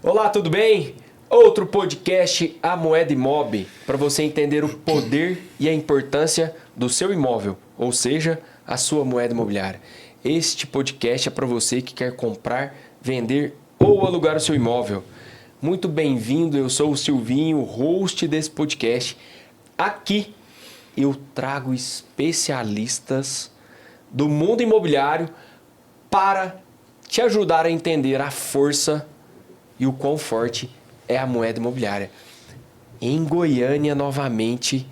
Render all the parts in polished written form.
Olá, tudo bem? Outro podcast A Moeda Imob, para você entender o poder e a importância do seu imóvel, ou seja, a sua moeda imobiliária. Este podcast é para você que quer comprar, vender ou alugar o seu imóvel. Muito bem-vindo, eu sou o Silvinho, host desse podcast. Aqui eu trago especialistas do mundo imobiliário para te ajudar a entender a força e o quão forte é a moeda imobiliária. Em Goiânia, novamente,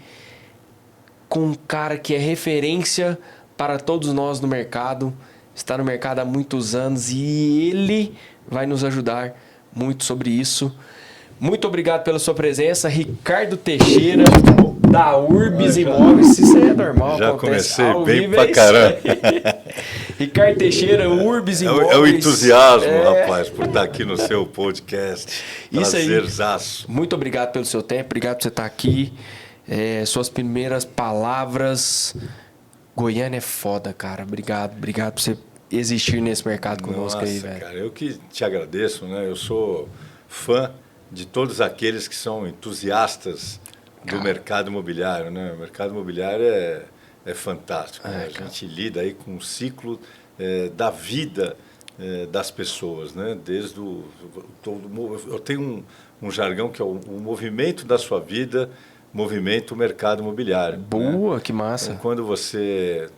com um cara que é referência para todos nós no mercado, está no mercado há muitos anos e ele vai nos ajudar muito sobre isso. Muito obrigado pela sua presença, Ricardo Teixeira, da Urbis Imóveis. Isso aí é normal, já acontece comecei ao bem vivo, pra caramba. Ricardo Teixeira, Urbis Imóveis. É o entusiasmo, rapaz, por estar aqui no seu podcast. Isso aí. Prazerzaço. Muito obrigado pelo seu tempo, obrigado por você estar aqui. Suas primeiras palavras. Goiânia é foda, cara. Obrigado por você existir nesse mercado conosco. Nossa, aí, velho. cara, eu que te agradeço, né? Eu sou fã de todos aqueles que são entusiastas do mercado imobiliário, né? O mercado imobiliário é fantástico, né? A gente lida aí com o ciclo da vida das pessoas, né? Desde eu tenho um jargão que é o movimento da sua vida, movimento mercado imobiliário. Boa, né? que massa. Então, quando você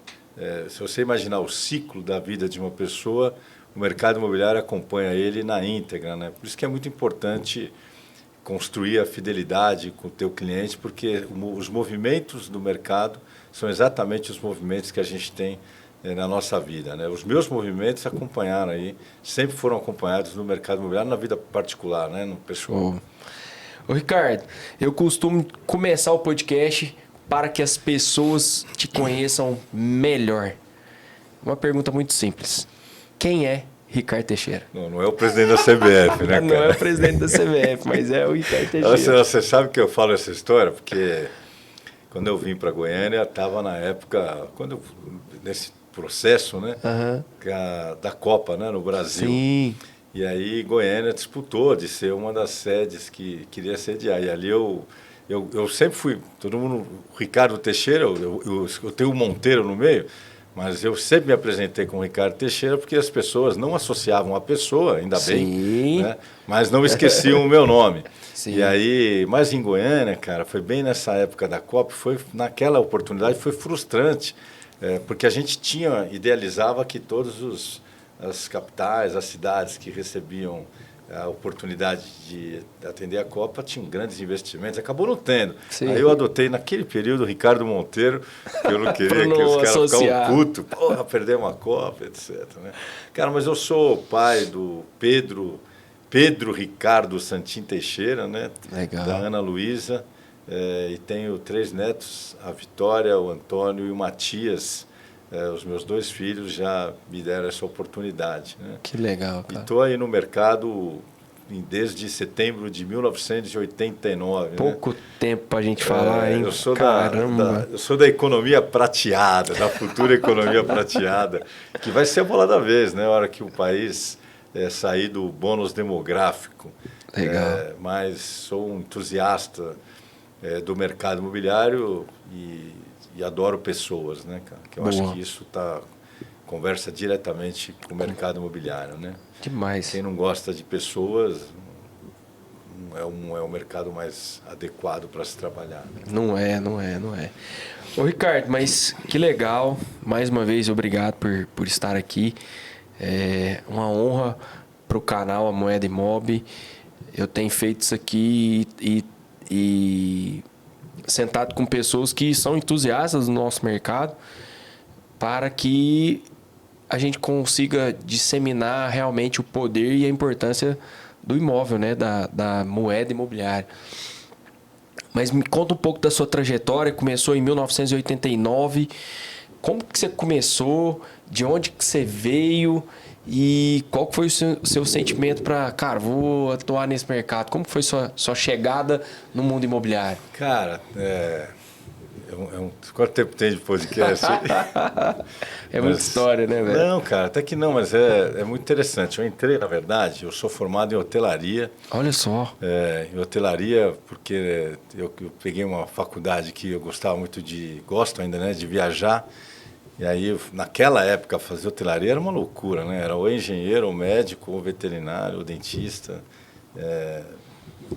se você imaginar o ciclo da vida de uma pessoa, o mercado imobiliário acompanha ele na íntegra, né? Por isso que é muito importante construir a fidelidade com o teu cliente, porque os movimentos do mercado são exatamente os movimentos que a gente tem na nossa vida, né? Os meus movimentos acompanharam aí, sempre foram acompanhados no mercado imobiliário, na vida particular, né? No pessoal. Ô, Ricardo, eu costumo começar o podcast para que as pessoas te conheçam melhor. Uma pergunta muito simples. Quem é Ricardo Teixeira? Não é o presidente da CBF, né, cara? Não é o presidente da CBF, mas é o Ricardo Teixeira. Você sabe que eu falo essa história? Porque quando eu vim para Goiânia, estava na época, nesse processo, né, da Copa, né, no Brasil. Sim. E aí Goiânia disputou de ser uma das sedes que queria sediar. E ali eu sempre fui, todo mundo, o Ricardo Teixeira, eu tenho o Monteiro no meio, mas eu sempre me apresentei com o Ricardo Teixeira porque as pessoas não associavam a pessoa, ainda bem, né? Mas não esqueciam o meu nome. Sim. E aí, mas em Goiânia, cara, foi bem nessa época da Copa, naquela oportunidade foi frustrante, porque a gente idealizava que as capitais, as cidades que recebiam a oportunidade de atender a Copa tinham grandes investimentos, acabou não tendo. Sim. Aí eu adotei naquele período o Ricardo Monteiro, que eu não queria que os caras ficavam putos, porra, perdemos a Copa, etc. Né? Cara, mas eu sou pai do Pedro Ricardo Santim Teixeira, né? Legal. Da Ana Luísa, e tenho 3 netos, a Vitória, o Antônio e o Matias. Os meus 2 filhos já me deram essa oportunidade. Né? Que legal, cara. E estou aí no mercado desde setembro de 1989. Pouco tempo para a gente falar, hein? Eu sou Caramba. eu sou da economia prateada, da futura economia prateada, que vai ser a bola da vez, né? A hora que o país sair do bônus demográfico. Legal. Mas sou um entusiasta do mercado imobiliário e adoro pessoas, né, cara? Que eu acho que isso conversa diretamente com o mercado imobiliário, né? Demais. Quem não gosta de pessoas não é o mercado mais adequado para se trabalhar. Né? Não é. Ô, Ricardo, mas que legal. Mais uma vez, obrigado por estar aqui. É uma honra para o canal A Moeda Imob. Eu tenho feito isso aqui e sentado com pessoas que são entusiastas do nosso mercado para que a gente consiga disseminar realmente o poder e a importância do imóvel, né? Da moeda imobiliária. Mas me conta um pouco da sua trajetória. Começou em 1989. Como que você começou? De onde que você veio? E qual que foi o seu sentimento para, cara, vou atuar nesse mercado? Como que foi sua chegada no mundo imobiliário? Cara, Quanto tempo tem de podcast? É muita história, né, velho? Não, cara, até que não, mas é muito interessante. Eu entrei, na verdade, eu sou formado em hotelaria. Olha só. Em hotelaria, porque eu peguei uma faculdade que eu gostava muito gosto ainda, né, de viajar. E aí, naquela época, fazer hotelaria era uma loucura, né? Era ou engenheiro, ou médico, ou veterinário, ou dentista.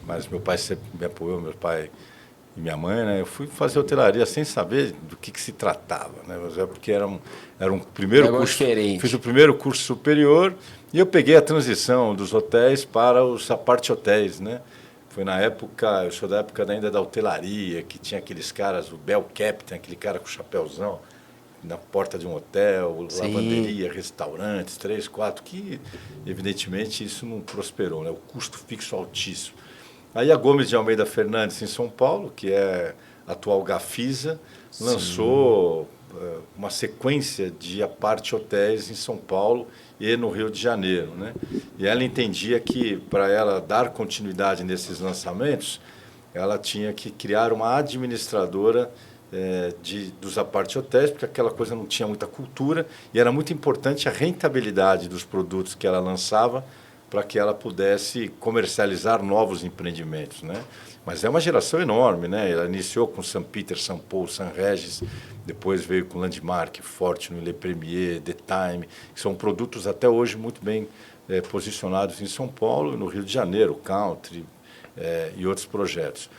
Mas meu pai sempre me apoiou, meu pai e minha mãe, né? Eu fui fazer hotelaria sem saber do que se tratava, né? Mas porque era um primeiro curso diferente. Fiz o primeiro curso superior e eu peguei a transição dos hotéis para os apart-hotéis, né? Foi na época, eu sou da época ainda da hotelaria, que tinha aqueles caras, o Bell Captain, aquele cara com chapéuzão, na porta de um hotel, Sim. Lavanderia, restaurantes, 3, 4, que evidentemente isso não prosperou, né? O custo fixo altíssimo. Aí a Gomes de Almeida Fernandes, em São Paulo, que é a atual Gafisa, lançou uma sequência de apart-hotéis em São Paulo e no Rio de Janeiro, né? E ela entendia que, para ela dar continuidade nesses lançamentos, ela tinha que criar uma administradora dos apart-hotéis, porque aquela coisa não tinha muita cultura e era muito importante a rentabilidade dos produtos que ela lançava para que ela pudesse comercializar novos empreendimentos, né? Mas é uma geração enorme, né? Ela iniciou com St. Peter, São Paulo, San Regis, depois veio com Landmark, Fortune, Le Premier, The Time, que são produtos até hoje muito bem posicionados em São Paulo e no Rio de Janeiro, Country e outros projetos.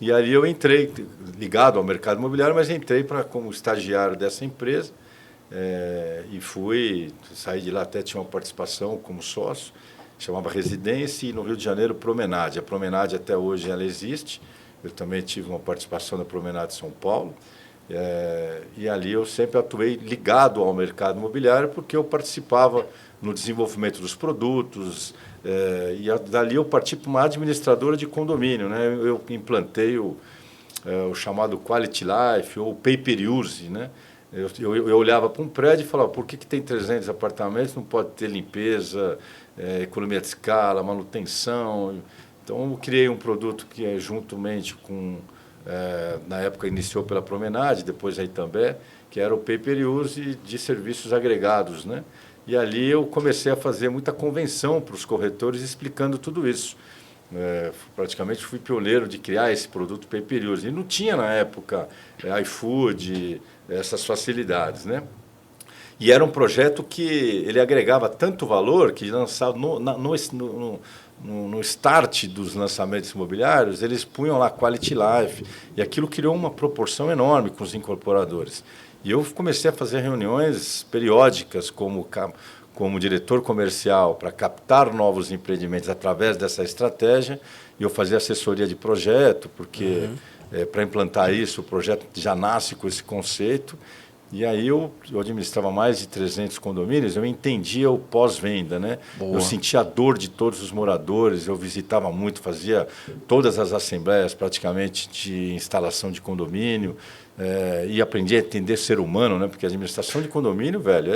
E ali eu entrei, ligado ao mercado imobiliário, mas entrei como estagiário dessa empresa e saí de lá, até tinha uma participação como sócio, chamava Residência, e no Rio de Janeiro Promenade. A Promenade até hoje ela existe, eu também tive uma participação da Promenade São Paulo, e ali eu sempre atuei ligado ao mercado imobiliário, porque eu participava no desenvolvimento dos produtos, e dali eu parti para uma administradora de condomínio, né? Eu implantei o chamado Quality Life ou Pay Per Use, né? Eu olhava para um prédio e falava, por que tem 300 apartamentos, não pode ter limpeza, economia de escala, manutenção. Então eu criei um produto que juntamente com, na época iniciou pela Promenade, depois a Itambé, que era o Pay Per Use de serviços agregados, né? E ali eu comecei a fazer muita convenção para os corretores explicando tudo isso. Praticamente fui pioneiro de criar esse produto Pay Per Use. E não tinha na época iFood, essas facilidades, né? E era um projeto que ele agregava tanto valor que lançava no start dos lançamentos imobiliários, eles punham lá Quality Life, e aquilo criou uma proporção enorme com os incorporadores. E eu comecei a fazer reuniões periódicas como diretor comercial para captar novos empreendimentos através dessa estratégia, e eu fazia assessoria de projeto, porque para implantar isso, o projeto já nasce com esse conceito. E aí eu administrava mais de 300 condomínios, eu entendia o pós-venda, né? Boa. Eu sentia a dor de todos os moradores, eu visitava muito, fazia todas as assembleias praticamente de instalação de condomínio, e aprendi a entender ser humano, né? Porque a administração de condomínio, velho,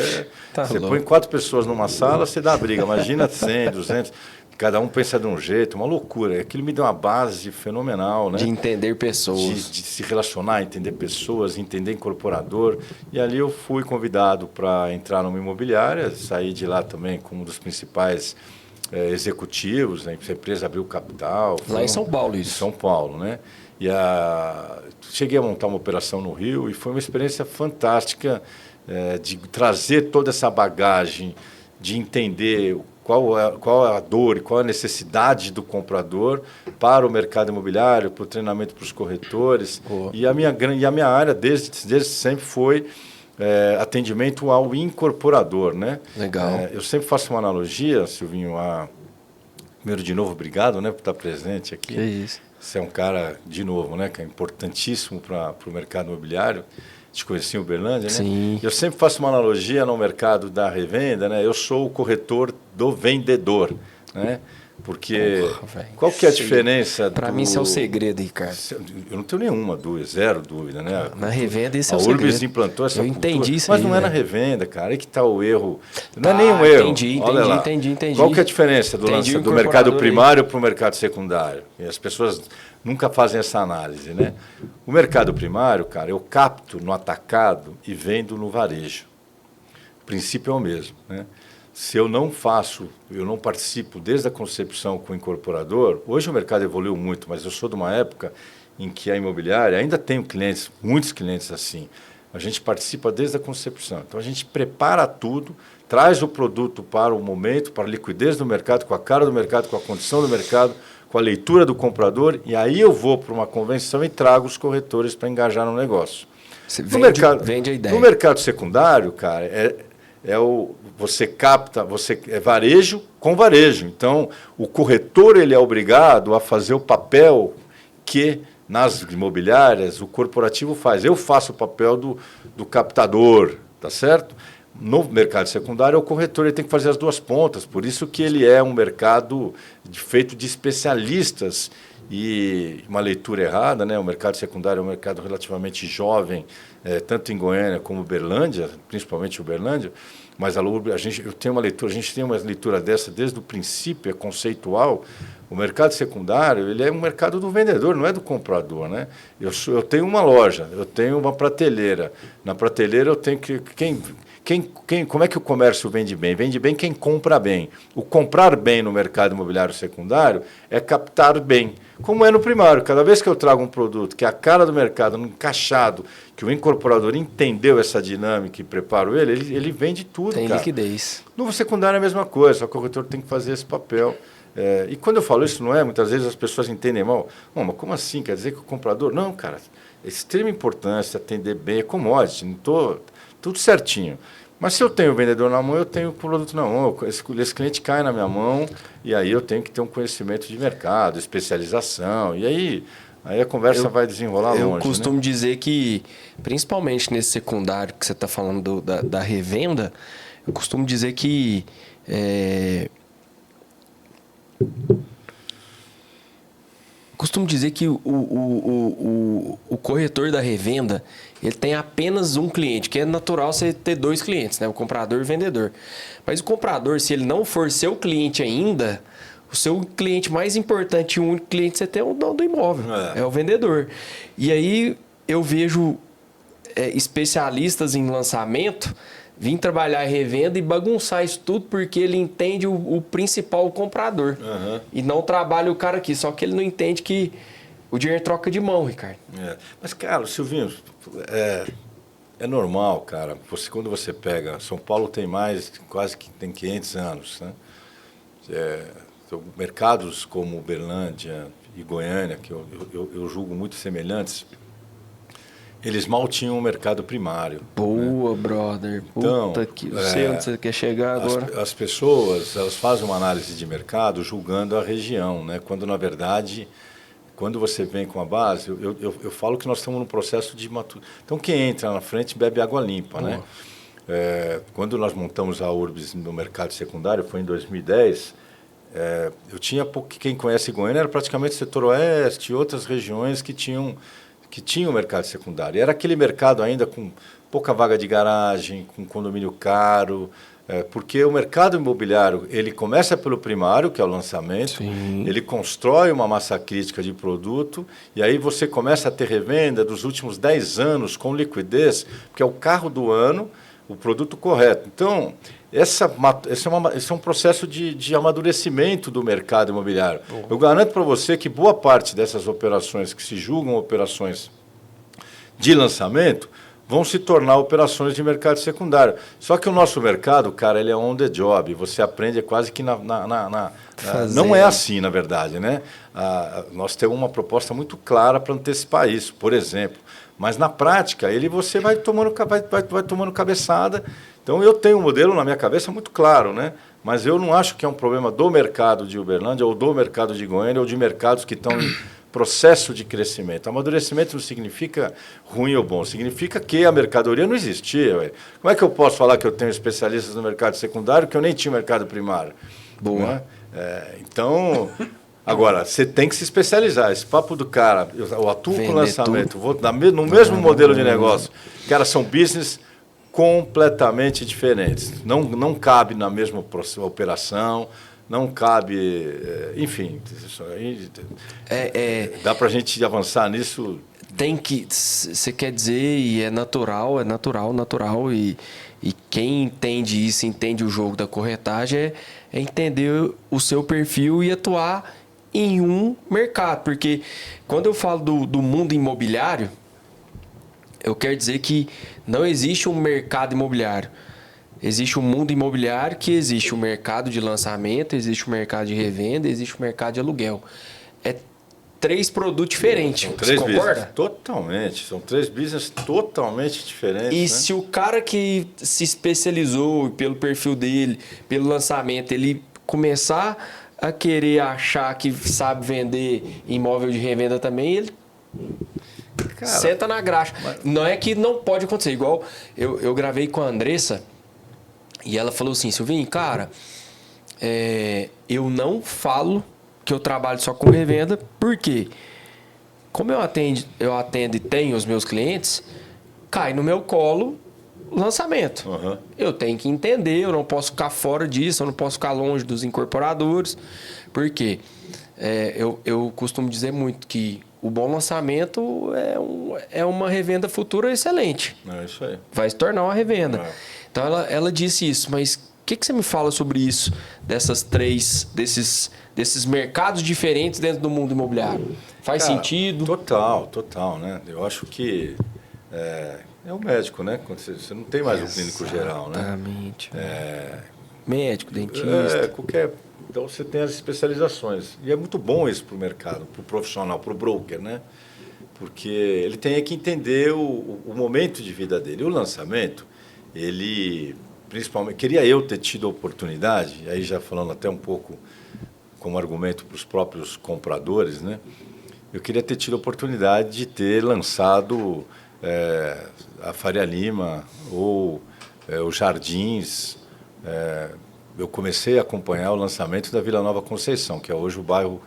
você põe 4 pessoas numa sala, você dá briga, imagina 100, 200... Cada um pensa de um jeito, uma loucura. Aquilo me deu uma base fenomenal, né? De entender pessoas. De se relacionar, entender pessoas, entender incorporador. E ali eu fui convidado para entrar numa imobiliária, saí de lá também como um dos principais executivos, né? A empresa abriu capital. Lá em São Paulo, isso. Em São Paulo, né? E cheguei a montar uma operação no Rio e foi uma experiência fantástica de trazer toda essa bagagem, de entender qual é a dor e qual é a necessidade do comprador para o mercado imobiliário, para o treinamento para os corretores. E a minha área, desde sempre, foi atendimento ao incorporador, né? Legal. Eu sempre faço uma analogia, Silvinho, primeiro, de novo, obrigado, né, por estar presente aqui. Que isso. Você é um cara, de novo, né, que é importantíssimo para o mercado imobiliário. Te conheci em Uberlândia, né? Sim. Eu sempre faço uma analogia no mercado da revenda, né? Eu sou o corretor do vendedor, né? Porque Porra, qual que é a diferença Para mim isso é o segredo, Ricardo. Eu não tenho nenhuma dúvida, zero dúvida, né? Na revenda isso é o A segredo. Urbis implantou essa Eu cultura, entendi isso mas aí, não é na velho. revenda, cara. Aí que está o erro. Não é Tá, nenhum erro. entendi, Olha lá. entendi. Qual que é a diferença do Entendi o do mercado incorporador primário para o mercado secundário? E as pessoas nunca fazem essa análise, né? O mercado primário, cara, eu capto no atacado e vendo no varejo. O princípio é o mesmo, né? Se eu não participo desde a concepção com o incorporador, hoje o mercado evoluiu muito, mas eu sou de uma época em que a imobiliária, ainda tenho clientes, muitos clientes assim, a gente participa desde a concepção. Então a gente prepara tudo, traz o produto para o momento, para a liquidez do mercado, com a cara do mercado, com a condição do mercado, com a leitura do comprador, e aí eu vou para uma convenção e trago os corretores para engajar no negócio. Você Vende a ideia. No mercado secundário, cara, você capta, é varejo com varejo. Então, o corretor ele é obrigado a fazer o papel que nas imobiliárias o corporativo faz. Eu faço o papel do captador, tá certo? No mercado secundário, o corretor ele tem que fazer as duas pontas. Por isso que ele é um mercado feito de especialistas. E uma leitura errada, né? O mercado secundário é um mercado relativamente jovem, tanto em Goiânia como Uberlândia, principalmente Uberlândia, mas a gente tem uma leitura dessa desde o princípio, é conceitual. O mercado secundário ele é um mercado do vendedor, não é do comprador, né? Eu tenho uma loja, eu tenho uma prateleira. Na prateleira eu tenho que como é que o comércio vende bem? Vende bem quem compra bem. O comprar bem no mercado imobiliário secundário é captar bem. Como é no primário, cada vez que eu trago um produto que é a cara do mercado, encaixado, que o incorporador entendeu essa dinâmica e preparo ele vende tudo, Tem cara. liquidez. No secundário é a mesma coisa, só que o corretor tem que fazer esse papel. E quando eu falo isso, não é, muitas vezes as pessoas entendem mal. Mas como assim? Quer dizer que o comprador... Não, cara, é extrema importância atender bem, é commodity, não estou... Tudo certinho. Mas se eu tenho o vendedor na mão, eu tenho o produto na mão. Esse cliente cai na minha mão e aí eu tenho que ter um conhecimento de mercado, especialização. E aí a conversa vai desenrolar longe. Eu costumo dizer que, principalmente nesse secundário que você está falando da revenda, eu costumo dizer que... Costumo dizer que o corretor da revenda ele tem apenas um cliente, que é natural você ter dois clientes, né? O comprador e o vendedor. Mas o comprador, se ele não for seu cliente ainda, o seu cliente mais importante e o único cliente que você tem é o dono do imóvel, é o vendedor. E aí eu vejo especialistas em lançamento vir trabalhar em revenda e bagunçar isso tudo porque ele entende o principal, o comprador. Uhum. E não trabalha o cara aqui. Só que ele não entende que o dinheiro troca de mão, Ricardo. Mas, cara, Silvinho, é normal, cara. Quando você pega... São Paulo tem quase que tem 500 anos, né? Mercados como Uberlândia e Goiânia, que eu julgo muito semelhantes, eles mal tinham um mercado primário. Boa, né? Brother. Então, puta que... Não sei onde você quer chegar agora. As pessoas elas fazem uma análise de mercado julgando a região, né? Quando, na verdade, quando você vem com a base, eu falo que nós estamos num processo de maturação. Então, quem entra na frente bebe água limpa, né? Quando nós montamos a Urbis no mercado secundário, foi em 2010, eu tinha quem conhece Goiânia era praticamente setor oeste e outras regiões que tinham o mercado secundário. Era aquele mercado ainda com pouca vaga de garagem, com condomínio caro, porque o mercado imobiliário ele começa pelo primário, que é o lançamento, Sim. Ele constrói uma massa crítica de produto e aí você começa a ter revenda dos últimos 10 anos com liquidez, que é o carro do ano, o produto correto. Então, esse é um processo de amadurecimento do mercado imobiliário. Eu garanto para você que boa parte dessas operações que se julgam operações de lançamento vão se tornar operações de mercado secundário. Só que o nosso mercado, cara, ele é on the job. Você aprende quase que não é assim, na verdade, né? Nós temos uma proposta muito clara para antecipar isso, por exemplo. Mas, na prática, você vai tomando cabeçada. Então, eu tenho um modelo na minha cabeça muito claro, né? Mas eu não acho que é um problema do mercado de Uberlândia ou do mercado de Goiânia ou de mercados que estão em processo de crescimento. Amadurecimento não significa ruim ou bom, significa que a mercadoria não existia. Ué. Como é que eu posso falar que eu tenho especialistas no mercado secundário que eu nem tinha mercado primário? Boa. Né? Então, agora, você tem que se especializar. Esse papo do cara, eu atuo com lançamento, vou no mesmo modelo de negócio. Cara, são business completamente diferentes. Não cabe na mesma operação, não cabe... enfim, dá para a gente avançar nisso... Tem que... Você quer dizer, e é natural, e quem entende isso, entende o jogo da corretagem, é entender o seu perfil e atuar em um mercado. Porque quando eu falo do mundo imobiliário, eu quero dizer que não existe um mercado imobiliário. Existe um mundo imobiliário que existe o mercado de lançamento, existe o mercado de revenda, existe o mercado de aluguel. É 3 produtos diferentes. São 3 você concorda? Business, totalmente. São 3 business totalmente diferentes. E né? se o cara que se especializou pelo perfil dele, pelo lançamento, ele começar a querer achar que sabe vender imóvel de revenda também, ele senta na graxa. Não é que não pode acontecer. Igual eu gravei com a Andressa e ela falou assim, Silvinho, cara, eu não falo que eu trabalho só com revenda, porque como eu atendo e tenho os meus clientes, cai no meu colo lançamento. Uhum. Eu tenho que entender, eu não posso ficar fora disso, eu não posso ficar longe dos incorporadores. Por quê? Eu costumo dizer muito que o bom lançamento é uma revenda futura excelente. É isso aí. Vai se tornar uma revenda. Então ela disse isso, mas o que você me fala sobre isso? Desses mercados diferentes dentro do mundo imobiliário? Faz sentido? Total, né? Eu acho que é o médico, né? Quando você não tem mais um clínico geral, né? Exatamente. Médico, dentista. Então você tem as especializações. E é muito bom isso para o mercado, para o profissional, para o broker, né? Porque ele tem que entender o momento de vida dele. O lançamento, ele, principalmente, queria eu ter tido a oportunidade, aí já falando até um pouco como argumento para os próprios compradores, né? Eu queria ter tido a oportunidade de ter lançado a Faria Lima ou os Jardins. Eu comecei a acompanhar o lançamento da Vila Nova Conceição, que é hoje o bairro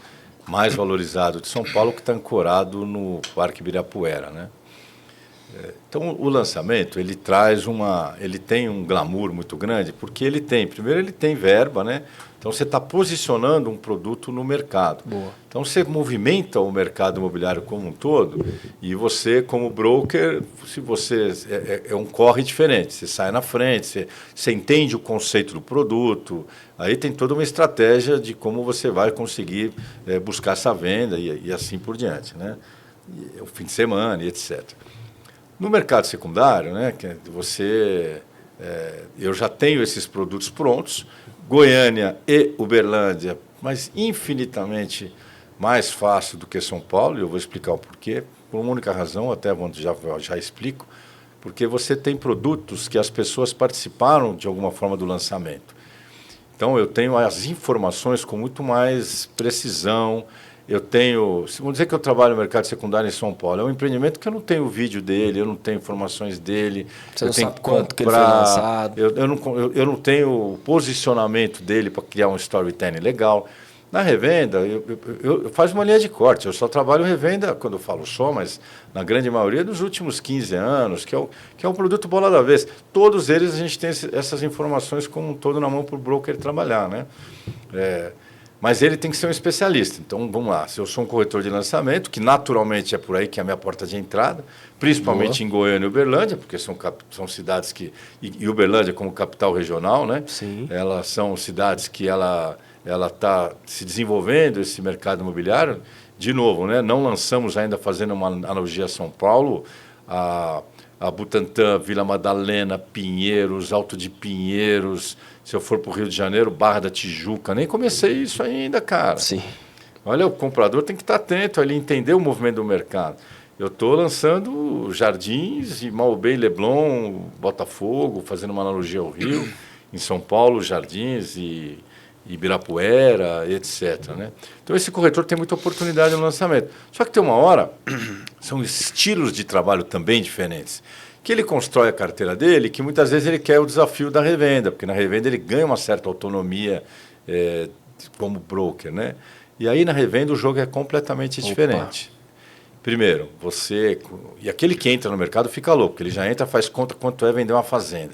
mais valorizado de São Paulo, que está ancorado no Parque Ibirapuera, né? Então, o lançamento, ele tem um glamour muito grande, porque primeiro ele tem verba, né? Então, você está posicionando um produto no mercado. Boa. Então, você movimenta o mercado imobiliário como um todo e você, como broker, se você é um corre diferente. Você sai na frente, você entende o conceito do produto, aí tem toda uma estratégia de como você vai conseguir buscar essa venda e assim por diante, né? O fim de semana e etc. No mercado secundário, né, eu já tenho esses produtos prontos, Goiânia e Uberlândia, mas infinitamente mais fácil do que São Paulo, e eu vou explicar o porquê, por uma única razão, até onde já explico, porque você tem produtos que as pessoas participaram de alguma forma do lançamento. Então, eu tenho as informações com muito mais precisão. Vamos dizer que eu trabalho no mercado secundário em São Paulo. É um empreendimento que eu não tenho o vídeo dele, eu não tenho informações dele. Você não sabe quanto que ele foi lançado. Eu não tenho o posicionamento dele para criar um storytelling legal. Na revenda, eu faço uma linha de corte. Eu só trabalho revenda, quando eu falo só, mas na grande maioria dos últimos 15 anos, que é um produto bola da vez. Todos eles a gente tem essas informações como um todo na mão para o broker trabalhar, né? Mas ele tem que ser um especialista. Então, vamos lá. Se eu sou um corretor de lançamento, que naturalmente é por aí que é a minha porta de entrada, principalmente em Goiânia e Uberlândia, porque são cidades que... E Uberlândia como capital regional, né? Sim. Elas são cidades que ela está se desenvolvendo, esse mercado imobiliário. De novo, né? Não lançamos ainda, fazendo uma analogia a São Paulo, a Butantã, Vila Madalena, Pinheiros, Alto de Pinheiros. Se eu for para o Rio de Janeiro, Barra da Tijuca. Nem comecei isso ainda, cara. Sim. Olha, o comprador tem que estar atento, ele entender o movimento do mercado. Eu estou lançando Jardins e Maubé, Leblon, Botafogo, fazendo uma analogia ao Rio. Em São Paulo, Jardins e Ibirapuera, etc. Né? Então, esse corretor tem muita oportunidade no lançamento. Só que tem uma hora, são estilos de trabalho também diferentes, que ele constrói a carteira dele, que muitas vezes ele quer o desafio da revenda, porque na revenda ele ganha uma certa autonomia como broker, né? E aí na revenda o jogo é completamente diferente. Primeiro, e aquele que entra no mercado fica louco, porque ele já entra, faz conta quanto é vender uma fazenda.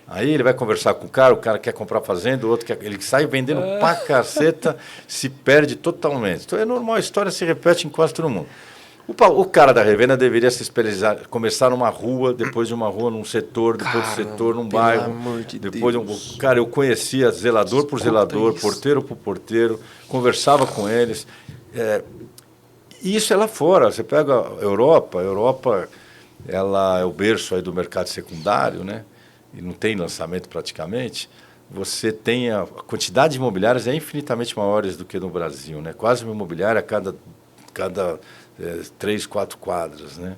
Aí ele vai conversar com o cara quer comprar fazenda, o outro quer, ele sai vendendo pra caceta, se perde totalmente. Então é normal, a história se repete em quase todo mundo. O cara da revenda deveria se especializar, começar numa rua, depois de uma rua num setor, depois do setor num bairro. Amor de depois Deus. Cara, eu conhecia zelador por zelador, porteiro por porteiro, conversava com eles. E isso é lá fora. Você pega a Europa ela é o berço aí do mercado secundário, né? E não tem lançamento praticamente. Você tem a quantidade de imobiliárias é infinitamente maiores do que no Brasil, né? Quase uma imobiliária a cada 3, 4 quadras, né?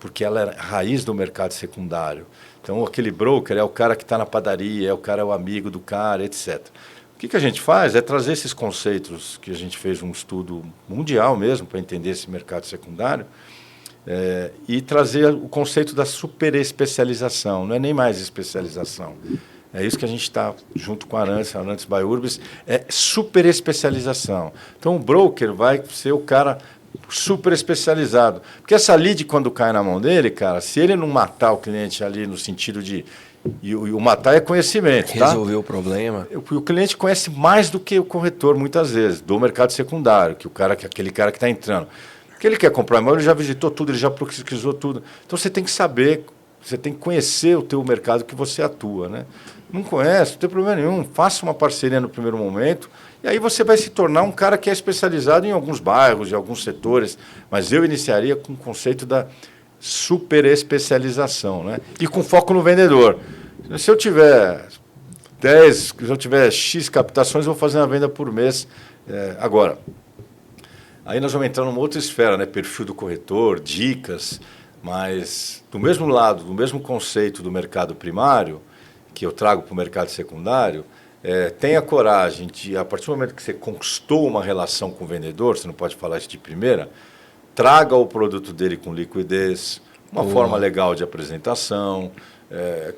Porque ela é a raiz do mercado secundário. Então, aquele broker é o cara que está na padaria, é o amigo do cara, etc. O que a gente faz é trazer esses conceitos que a gente fez um estudo mundial mesmo para entender esse mercado secundário e trazer o conceito da superespecialização, não é nem mais especialização. É isso que a gente está, junto com a Arantes by Urbis, é superespecialização. Então, o broker vai ser o cara super especializado. Porque essa lead, quando cai na mão dele, cara, se ele não matar o cliente ali no sentido de... E o matar é conhecimento, tá? Resolver o problema. O cliente conhece mais do que o corretor, muitas vezes, do mercado secundário, aquele cara que está entrando. Porque ele quer comprar imóvel, ele já visitou tudo, ele já pesquisou tudo. Então, você tem que saber, você tem que conhecer o teu mercado que você atua, né? Não conhece, não tem problema nenhum. Faça uma parceria no primeiro momento e aí você vai se tornar um cara que é especializado em alguns bairros, em alguns setores. Mas eu iniciaria com o conceito da superespecialização, né? E com foco no vendedor. Se eu tiver X captações, eu vou fazer uma venda por mês. Agora, aí nós vamos entrar numa outra esfera, né? Perfil do corretor, dicas, mas do mesmo lado, do mesmo conceito do mercado primário, que eu trago para o mercado secundário, tenha coragem de, a partir do momento que você conquistou uma relação com o vendedor, você não pode falar isso de primeira, traga o produto dele com liquidez, uma forma legal de apresentação,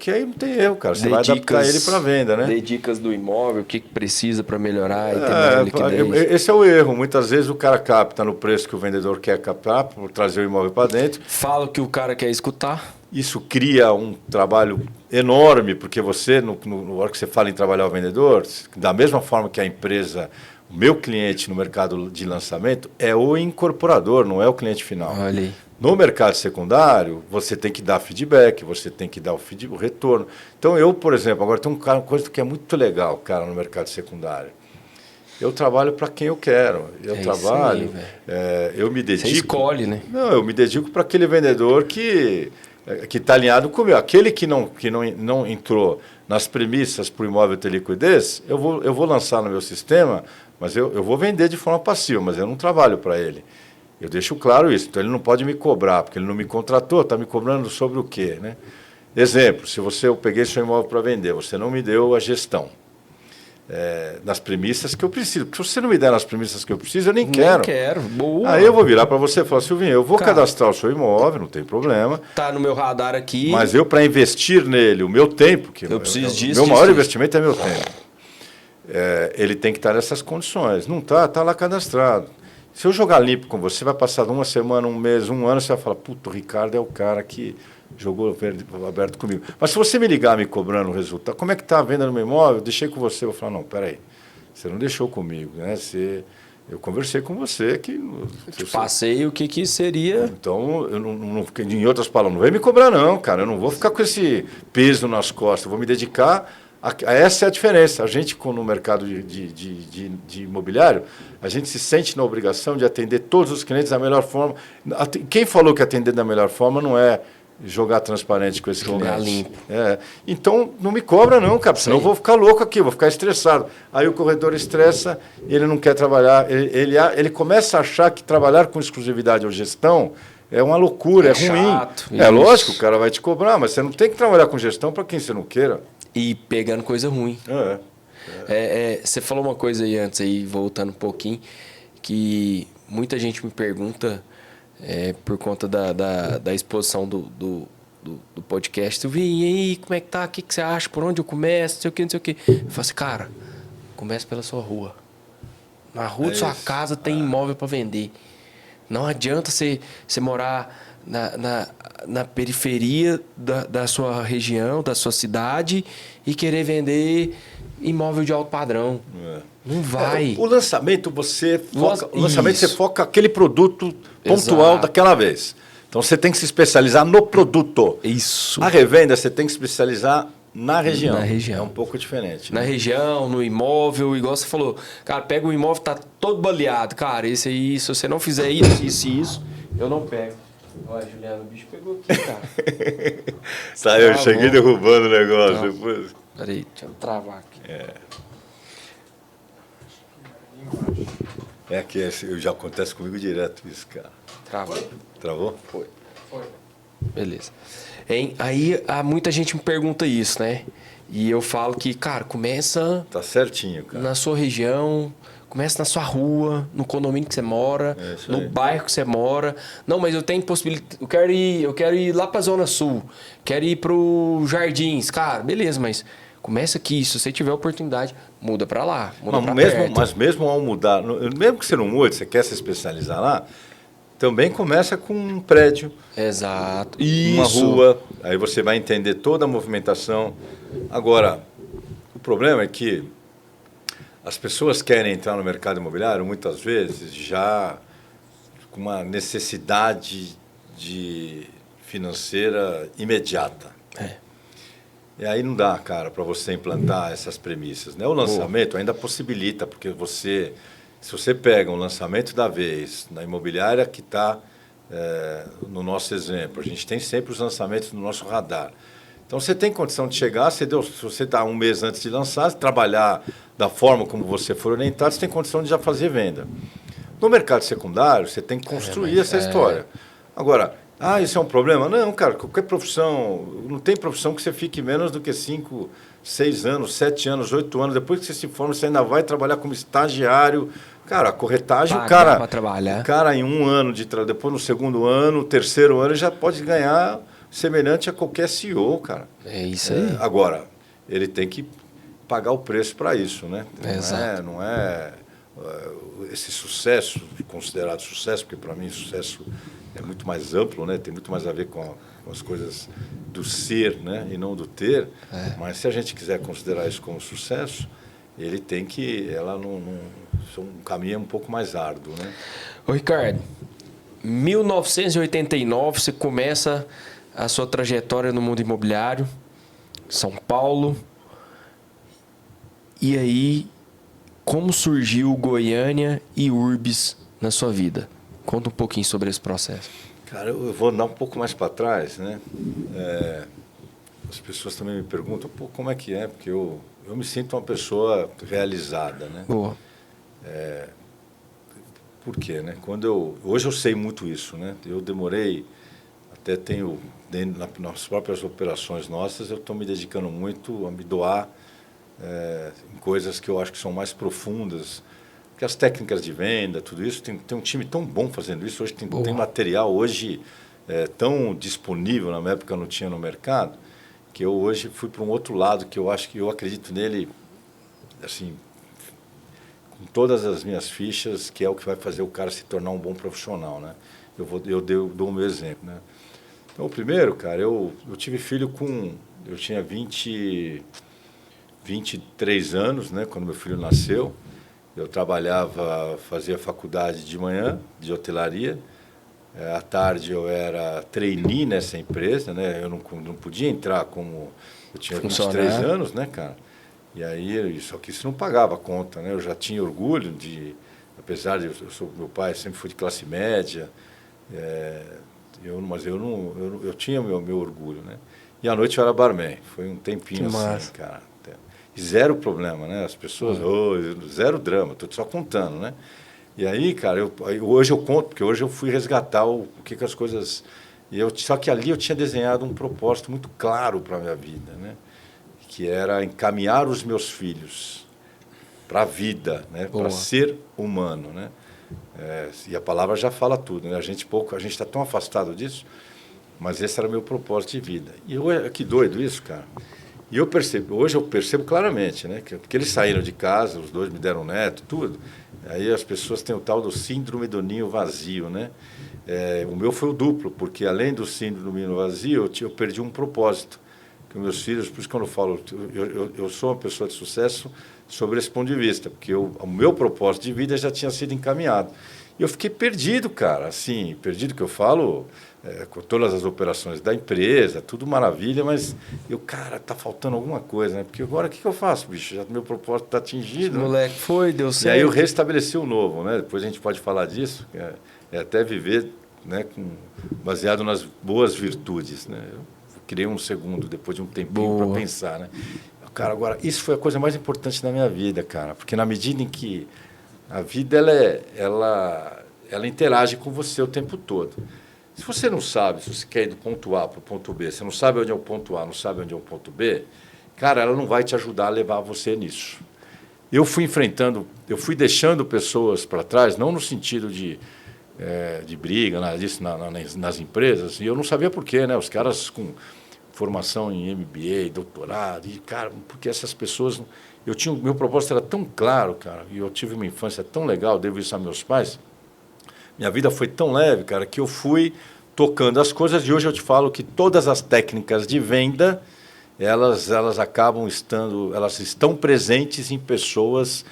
que aí não tem erro, cara. Você vai adaptar ele para venda, né? Dê dicas do imóvel, o que precisa para melhorar e ter mais liquidez. Esse é o erro. Muitas vezes o cara capta no preço que o vendedor quer captar, por trazer o imóvel para dentro. Fala o que o cara quer escutar. Isso cria um trabalho enorme, porque você, na hora que você fala em trabalhar o vendedor, da mesma forma que a empresa, o meu cliente no mercado de lançamento é o incorporador, não é o cliente final. Olha aí. No mercado secundário, você tem que dar feedback, você tem que dar o retorno. Então, eu, por exemplo, agora tem uma coisa que é muito legal, cara, no mercado secundário. Eu trabalho para quem eu quero. Eu me dedico... Você escolhe, né? Não, eu me dedico para aquele vendedor que está alinhado comigo. Aquele que não entrou nas premissas para o imóvel ter liquidez, eu vou lançar no meu sistema, mas eu vou vender de forma passiva, mas eu não trabalho para ele. Eu deixo claro isso. Então, ele não pode me cobrar, porque ele não me contratou, está me cobrando sobre o quê, né? Exemplo, se eu peguei seu imóvel para vender, você não me deu a gestão nas premissas que eu preciso. Porque se você não me der nas premissas que eu preciso, eu nem quero. Não quero. Boa. Aí eu vou virar para você e falar, Silvinho, eu vou cadastrar o seu imóvel, não tem problema. Tá no meu radar aqui. Mas eu, para investir nele, o meu tempo, que eu preciso disso. Meu maior investimento é meu tempo. Ele tem que estar nessas condições. Não está, está lá cadastrado. Se eu jogar limpo com você, vai passar uma semana, um mês, um ano, você vai falar, puto, o Ricardo é o cara que jogou aberto comigo. Mas se você me ligar me cobrando o resultado, como é que está a venda no meu imóvel? Eu deixei com você. Eu vou falar, não, peraí, você não deixou comigo, né? Eu conversei com você que... Passei o que seria... Então, em outras palavras, não vem me cobrar não, cara. Eu não vou ficar com esse peso nas costas. Eu vou me dedicar... Essa é a diferença. A gente, no mercado de imobiliário, a gente se sente na obrigação de atender todos os clientes da melhor forma. Quem falou que atender da melhor forma não é jogar transparente com esse cliente? Jogar limpo. Então, não me cobra não, cara, senão eu vou ficar louco aqui, vou ficar estressado. Aí o corretor estressa, ele não quer trabalhar, ele começa a achar que trabalhar com exclusividade ou gestão é uma loucura, é ruim. Chato, lógico, o cara vai te cobrar, mas você não tem que trabalhar com gestão para quem você não queira. E pegando coisa ruim. Você falou uma coisa aí antes, aí, voltando um pouquinho, que muita gente me pergunta, por conta da exposição do podcast, eu vi, e aí, como é que tá? O que você acha? Por onde eu começo? Não sei o que, não sei o que. Eu falo assim, cara, comece pela sua rua. Na rua de sua casa tem imóvel para vender. Não adianta você morar na periferia da sua região, da sua cidade e querer vender imóvel de alto padrão. Não vai. O lançamento, você foca aquele produto pontual Exato. daquela vez. Então você tem que se especializar no produto. Isso. Na revenda, você tem que se especializar na região. Na região. É um pouco diferente. Na região, no imóvel, igual você falou. Cara, pega o imóvel, tá todo baleado. Cara, esse aí, se você não fizer isso e isso, eu não pego. Olha, Juliano, o bicho pegou aqui, cara. Tá, eu cheguei derrubando o negócio depois. Peraí, deixa eu travar aqui. É que já acontece comigo direto isso, cara. Travou. Travou? Foi. Beleza. Aí muita gente me pergunta isso, né? E eu falo que, cara, começa Tá certinho, cara. na sua região, começa na sua rua, no condomínio que você mora, no bairro que você mora. Não, mas eu tenho possibilidade, eu quero ir lá pra Zona Sul, quero ir pro Jardins. Cara, beleza, mas começa aqui, se você tiver oportunidade, muda pra lá, muda pra perto. Mas mesmo ao mudar, mesmo que você não mude, você quer se especializar lá, também começa com um prédio, Exato. uma Isso. rua, aí você vai entender toda a movimentação. Agora, o problema é que as pessoas querem entrar no mercado imobiliário, muitas vezes, já com uma necessidade financeira imediata. E aí não dá, cara, para você implantar essas premissas, né? O lançamento ainda possibilita, porque se você pega um lançamento da vez na imobiliária que está no nosso exemplo, a gente tem sempre os lançamentos no nosso radar. Então, você tem condição de chegar, se você está um mês antes de lançar, trabalhar da forma como você for orientado, você tem condição de já fazer venda. No mercado secundário, você tem que construir essa história. Agora, isso é um problema? Não, cara, qualquer profissão, não tem profissão que você fique menos do que 5, 6 anos, 7 anos, 8 anos. Depois que você se forma, você ainda vai trabalhar como estagiário. Cara, a corretagem, o cara em um ano, depois no segundo ano, terceiro ano, ele já pode ganhar semelhante a qualquer CEO, cara. É isso aí. Agora, ele tem que pagar o preço para isso, né? Não é esse sucesso, considerado sucesso, porque para mim sucesso é muito mais amplo, né? Tem muito mais a ver com as coisas do ser, né? E não do ter. Mas se a gente quiser considerar isso como sucesso, ele tem que... um caminho um pouco mais árduo, né? Ô, Ricardo, 1989 você começa a sua trajetória no mundo imobiliário, São Paulo. E aí, como surgiu Goiânia e Urbis na sua vida? Conta um pouquinho sobre esse processo. Cara, eu vou andar um pouco mais para trás, né? As pessoas também me perguntam, como é que é? Porque eu me sinto uma pessoa realizada, né? Boa. Por quê, né? Hoje eu sei muito isso, né? Eu demorei, até tenho, nas próprias operações nossas, eu estou me dedicando muito a me doar em coisas que eu acho que são mais profundas, porque as técnicas de venda, tudo isso, tem um time tão bom fazendo isso, hoje tem material hoje tão disponível, na época eu não tinha no mercado, que eu hoje fui para um outro lado, que eu acredito nele, assim, com todas as minhas fichas, que é o que vai fazer o cara se tornar um bom profissional, né? Eu dou o meu exemplo, né? Então, o primeiro, cara, eu tive filho eu tinha 23 anos, né, quando meu filho nasceu. Eu fazia faculdade de manhã, de hotelaria. À tarde eu era trainee nessa empresa, né? Eu não podia entrar como... Eu tinha 23 anos, né, cara? E aí, só que isso não pagava a conta, né? Eu já tinha orgulho apesar de meu pai sempre foi de classe média, mas eu tinha meu orgulho, né? E à noite eu era barman, foi um tempinho assim, cara. E zero problema, né? As pessoas, zero drama, estou só contando, né? E aí, cara, hoje eu conto, porque hoje eu fui resgatar o que as coisas... Só que ali eu tinha desenhado um propósito muito claro para a minha vida, né? Que era encaminhar os meus filhos para a vida, né? Para ser humano, né? E a palavra já fala tudo, né? A gente está tão afastado disso, mas esse era o meu propósito de vida. E que doido isso, cara. E hoje eu percebo claramente, né? Que eles saíram de casa, os dois me deram neto, tudo. Aí as pessoas têm o tal do síndrome do ninho vazio, né? O meu foi o duplo, porque além do síndrome do ninho vazio, eu perdi um propósito. Que meus filhos, por isso que quando eu falo, eu sou uma pessoa de sucesso sobre esse ponto de vista, porque o meu propósito de vida já tinha sido encaminhado. E eu fiquei perdido, cara, assim, perdido que eu falo, com todas as operações da empresa, tudo maravilha, mas cara, tá faltando alguma coisa, né? Porque agora o que eu faço, bicho? Já meu propósito está atingido. O moleque foi, deu certo. E aí eu restabeleci o novo, né? Depois a gente pode falar disso, é até viver, né, baseado nas boas virtudes, né? Eu criei um segundo, depois de um tempinho para pensar, né? Cara, agora, isso foi a coisa mais importante da minha vida, cara, porque na medida em que a vida ela interage com você o tempo todo. Se você não sabe, se você quer ir do ponto A para o ponto B, você não sabe onde é o ponto A, não sabe onde é o ponto B, cara, ela não vai te ajudar a levar você nisso. Eu fui deixando pessoas para trás, não no sentido de briga, nada disso nas empresas, e eu não sabia por quê, né? Os caras com formação em MBA, doutorado, e, cara, porque essas pessoas... meu propósito era tão claro, cara, e eu tive uma infância tão legal, devo isso a meus pais. Minha vida foi tão leve, cara, que eu fui tocando as coisas, e hoje eu te falo que todas as técnicas de venda, elas estão presentes em pessoas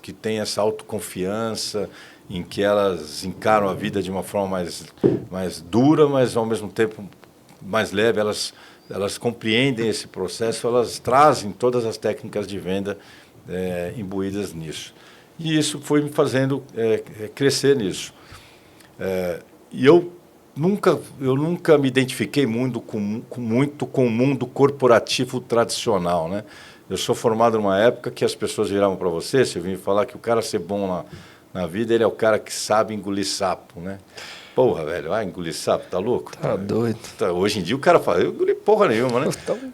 que têm essa autoconfiança, em que elas encaram a vida de uma forma mais dura, mas ao mesmo tempo mais leve. Elas compreendem esse processo, elas trazem todas as técnicas de venda imbuídas nisso. E isso foi me fazendo crescer nisso. E eu nunca me identifiquei muito com o mundo corporativo tradicional, né? Eu sou formado numa época que as pessoas viravam para você vinha falar que o cara ser bom na vida, ele é o cara que sabe engolir sapo, né? Porra, velho, engolir sapo, tá louco? Tá doido. Hoje em dia o cara fala, eu engoli porra nenhuma, né?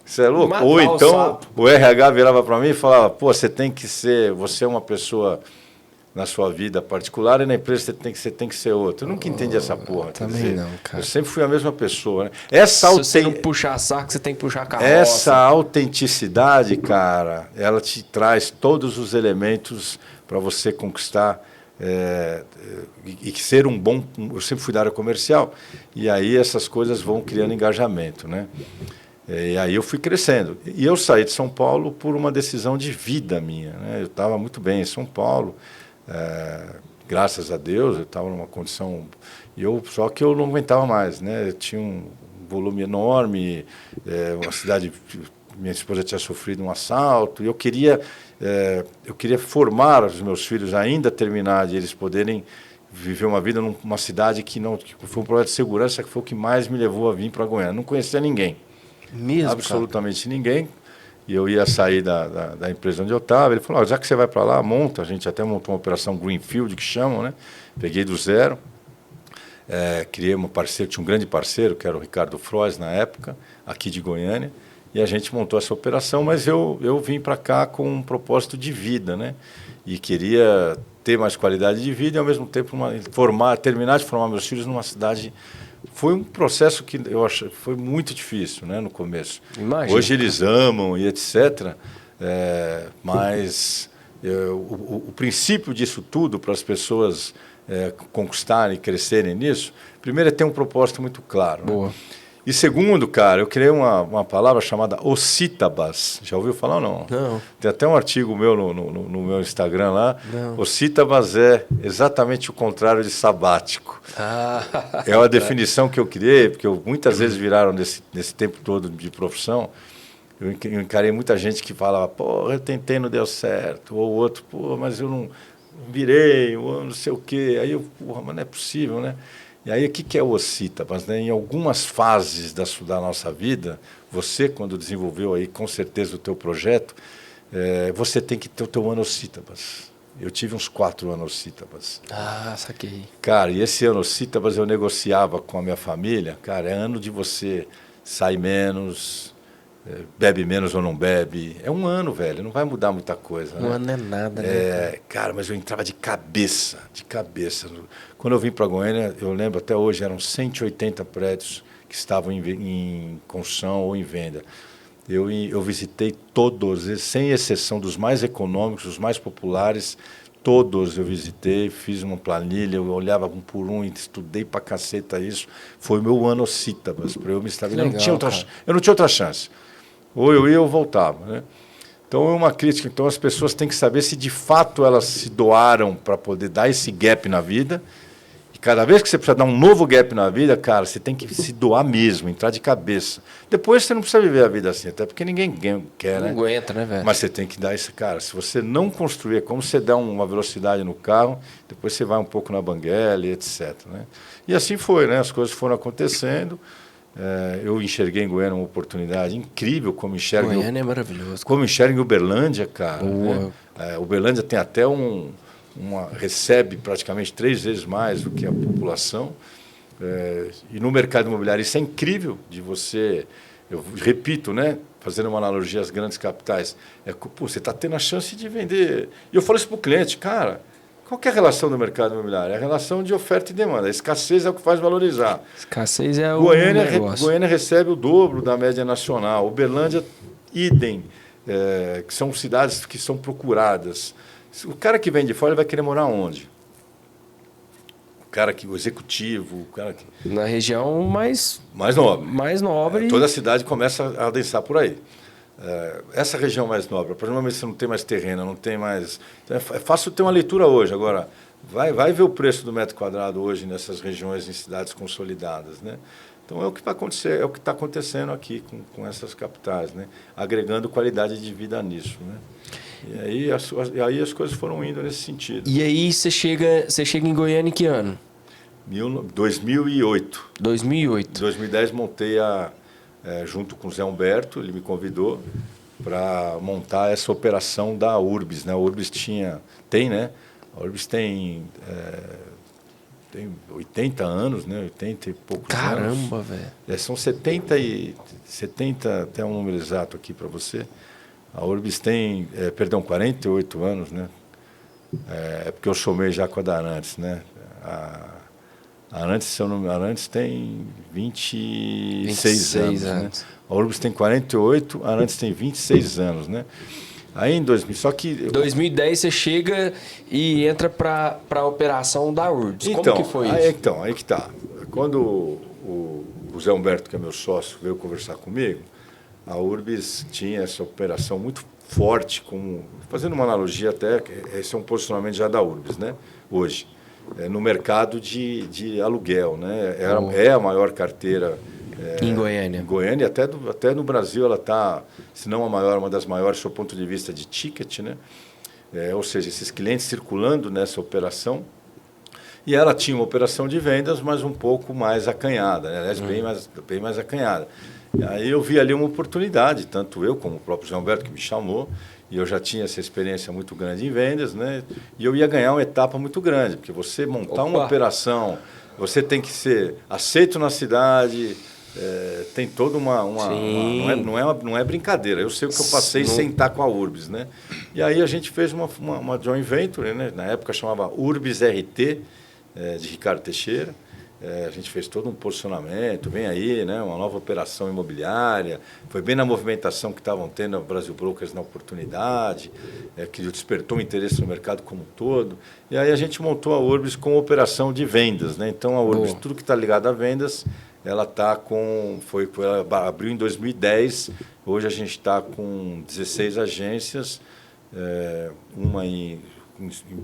Você é louco? Matar Ou então o o RH virava para mim e falava, pô, você é uma pessoa na sua vida particular e na empresa você tem que ser outro. Eu nunca entendi essa porra. Também não, cara. Eu sempre fui a mesma pessoa, né? Se você não puxar saco, você tem que puxar carroça. Essa autenticidade, cara, ela te traz todos os elementos para você conquistar e ser um bom... Eu sempre fui da área comercial, e aí essas coisas vão criando engajamento, né? E aí eu fui crescendo. E eu saí de São Paulo por uma decisão de vida minha, né? Eu estava muito bem em São Paulo, graças a Deus, eu estava numa condição... Só que eu não aguentava mais, né? Eu tinha um volume enorme, uma cidade... Minha esposa tinha sofrido um assalto, e eu queria formar os meus filhos, ainda terminar de eles poderem viver uma vida numa cidade que foi um problema de segurança, que foi o que mais me levou a vir para Goiânia. Não conhecia ninguém. Mesmo, absolutamente cara? Ninguém. E eu ia sair da empresa onde eu estava. Ele falou, já que você vai para lá, monta. A gente até montou uma operação Greenfield, que chamam, né? Peguei do zero. Criei uma parceira, tinha um grande parceiro, que era o Ricardo Frois, na época, aqui de Goiânia. E a gente montou essa operação, mas eu vim para cá com um propósito de vida, né? E queria ter mais qualidade de vida e, ao mesmo tempo, terminar de formar meus filhos numa cidade... Foi um processo que eu acho foi muito difícil, né, no começo. Imagina. Hoje eles amam e etc. Mas o princípio disso tudo, para as pessoas conquistarem e crescerem nisso, primeiro é ter um propósito muito claro. Boa. Né? E segundo, cara, eu criei uma palavra chamada ocítabas. Já ouviu falar ou não? Não. Tem até um artigo meu no meu Instagram lá. Não. Ocítabas é exatamente o contrário de sabático. É uma definição que eu criei, porque muitas vezes viraram nesse tempo todo de profissão. Eu encarei muita gente que falava, pô, eu tentei, não deu certo. Ou outro, pô, mas eu não virei, ou não sei o quê. Aí eu, porra, mas não é possível, né? E aí, o que é o ocítabas? Né? Em algumas fases da nossa vida, você, quando desenvolveu aí, com certeza, o teu projeto, você tem que ter o teu ano ocítabas. Eu tive uns 4 anos ocítabas. Saquei. Cara, e esse ano ocítabas eu negociava com a minha família. Cara, é ano de você sair menos, bebe menos ou não bebe. É um ano, velho, não vai mudar muita coisa. Um né? ano é nada, né? Cara, mas eu entrava de cabeça. Quando eu vim para Goiânia, eu lembro até hoje, eram 180 prédios que estavam em construção ou em venda. Eu visitei todos, sem exceção dos mais econômicos, os mais populares, todos eu visitei, fiz uma planilha, eu olhava um por um e estudei pra caceta isso. Foi o meu ano Cítabas, para eu me estabilizar. Eu não tinha outra chance. Ou eu ia ou voltava, né? Então é uma crítica. Então as pessoas têm que saber se de fato elas se doaram para poder dar esse gap na vida. E cada vez que você precisa dar um novo gap na vida, cara, você tem que se doar mesmo, entrar de cabeça. Depois você não precisa viver a vida assim, até porque ninguém quer, né? Não aguenta, né, velho? Mas você tem que dar isso, cara. Se você não construir, é como você dá uma velocidade no carro, depois você vai um pouco na banguela e etc, né? E assim foi, né? As coisas foram acontecendo. Eu enxerguei em Goiânia uma oportunidade incrível, como enxergo. Goiânia é maravilhoso. Como enxerga em Uberlândia, cara. Né? Uberlândia tem até recebe praticamente 3 vezes mais do que a população. E no mercado imobiliário isso é incrível de você. Eu repito, né? Fazendo uma analogia às grandes capitais, você está tendo a chance de vender. E eu falo isso para o cliente, cara. Qual que é a relação do mercado imobiliário? É a relação de oferta e demanda. A escassez é o que faz valorizar. Escassez é o negócio. Goiânia recebe o dobro da média nacional. Uberlândia, idem, que são cidades que são procuradas. O cara que vem de fora vai querer morar onde? O executivo, o cara que... Na região mais nobre. Mais nobre. Toda a cidade começa a adensar por aí. Essa região mais nobre, a partir do momento que você não tem mais terreno, não tem mais... Então é fácil ter uma leitura hoje. Agora, vai ver o preço do metro quadrado hoje nessas regiões, em cidades consolidadas, né? Então é o que vai acontecer, é o que está acontecendo aqui com essas capitais, né? Agregando qualidade de vida nisso, né? E aí as coisas foram indo nesse sentido. E aí você chega em Goiânia em que ano? 2008. 2008. Em 2010 montei junto com o Zé Humberto, ele me convidou para montar essa operação da Urbis, né? A Urbis tem, né? A Urbis tem 80 anos, né? 80 e poucos Caramba, anos. Caramba, velho. São 70, até um número exato aqui para você. A Urbis tem, 48 anos, né? Porque eu somei já com a da Arantes, né? A Arantes tem 26 anos. Né? A Urbis tem 48, a Arantes tem 26 anos, né? Aí em 2000, só que... 2010 você chega e entra para a operação da Urbis. Então, como que foi isso? Aí que tá. Quando o Zé Humberto, que é meu sócio, veio conversar comigo, a Urbis tinha essa operação muito forte, fazendo uma analogia até, esse é um posicionamento já da Urbis, né? Hoje, no mercado de aluguel, né? É a maior carteira em Goiânia. Em Goiânia, até no Brasil ela está, se não a maior, uma das maiores, do seu ponto de vista de ticket, né? Ou seja, esses clientes circulando nessa operação. E ela tinha uma operação de vendas, mas um pouco mais acanhada, né? Aliás, bem mais acanhada. E aí eu vi ali uma oportunidade, tanto eu como o próprio Zé Humberto, que me chamou, e eu já tinha essa experiência muito grande em vendas, né? E eu ia ganhar uma etapa muito grande, porque você montar uma operação, você tem que ser aceito na cidade, tem toda não é brincadeira. Eu sei o que eu passei sem estar com a Urbis, né? E aí a gente fez uma joint venture, né? Na época chamava Urbis RT, de Ricardo Teixeira. A gente fez todo um posicionamento, vem aí, né, uma nova operação imobiliária, foi bem na movimentação que estavam tendo a Brasil Brokers na oportunidade, que despertou o interesse no mercado como um todo. E aí a gente montou a Urbis com operação de vendas, né? Então a Urbis, tudo que está ligado a vendas, ela está ela abriu em 2010, hoje a gente está com 16 agências, uma em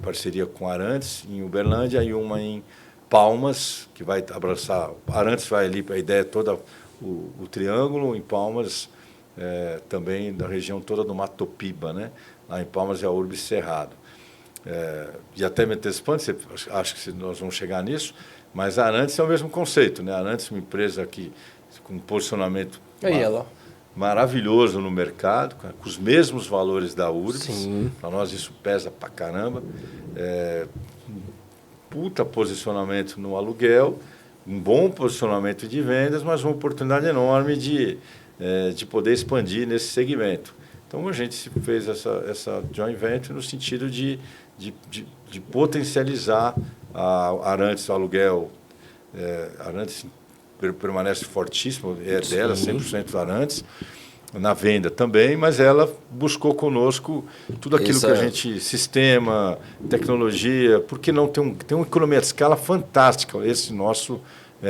parceria com a Arantes, em Uberlândia, e uma em Palmas, que vai abraçar... Arantes vai ali para a ideia toda, o Triângulo, em Palmas, também da região toda do Mato Piba, né? Lá em Palmas é a Urbis Cerrado. E até me antecipando, acho que nós vamos chegar nisso, mas a Arantes é o mesmo conceito, né? A Arantes é uma empresa aqui com um posicionamento maravilhoso no mercado, com os mesmos valores da Urbis. Para nós isso pesa pra caramba. Puta posicionamento no aluguel, um bom posicionamento de vendas, mas uma oportunidade enorme de poder expandir nesse segmento. Então a gente fez essa joint venture no sentido de potencializar a Arantes, o aluguel. Arantes permanece fortíssimo, dela, 100% Arantes. na venda também, mas ela buscou conosco tudo aquilo que a gente, sistema, tecnologia, porque não tem uma economia de escala fantástica, esse nosso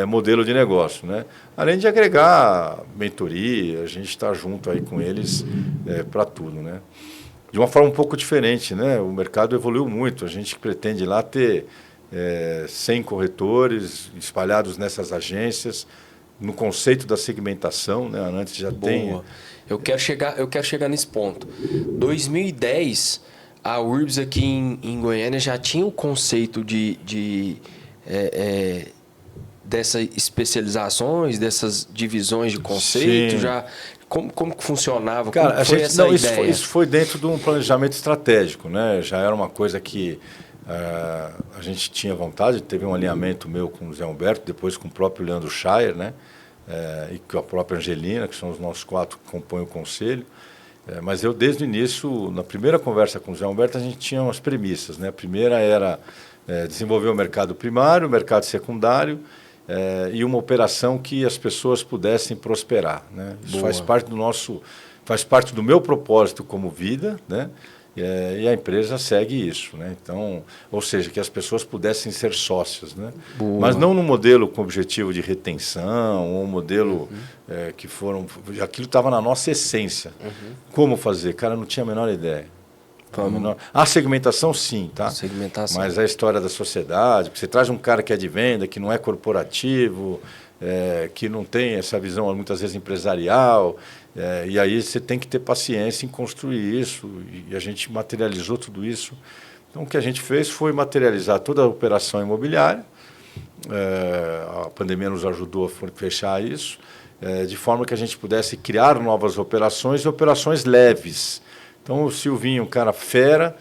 modelo de negócio, né? Além de agregar mentoria, a gente está junto aí com eles para tudo, né? De uma forma um pouco diferente, né? O mercado evoluiu muito, a gente pretende lá ter 100 corretores espalhados nessas agências, no conceito da segmentação, né? Antes já tem. Eu quero chegar nesse ponto. 2010, a Urbs aqui em Goiânia já tinha o conceito dessas especializações, dessas divisões de conceito. Sim. Já como que funcionava? Cara, como foi essa ideia? Isso foi dentro de um planejamento estratégico, né? Já era uma coisa que a gente tinha vontade. Teve um alinhamento meu com o Zé Humberto, depois com o próprio Leandro Schayer, né? E com a própria Angelina, que são os nossos 4 que compõem o conselho. Mas eu, desde o início, na primeira conversa com o Zé Humberto, a gente tinha umas premissas, né? A primeira era desenvolver o mercado primário, o mercado secundário, e uma operação que as pessoas pudessem prosperar, né? Isso faz parte do meu propósito como vida, né? E a empresa segue isso, né? Então, ou seja, que as pessoas pudessem ser sócias, né? Mas não no modelo com objetivo de retenção, ou um modelo que foram... Aquilo estava na nossa essência. Como fazer? Cara, não tinha a menor ideia. A segmentação, sim, tá? Segmentação. Mas a história da sociedade, porque você traz um cara que é de venda, que não é corporativo, que não tem essa visão muitas vezes empresarial, e aí você tem que ter paciência em construir isso, e a gente materializou tudo isso. Então, o que a gente fez foi materializar toda a operação imobiliária, a pandemia nos ajudou a fechar isso, de forma que a gente pudesse criar novas operações e operações leves. Então, o Silvinho, um cara fera,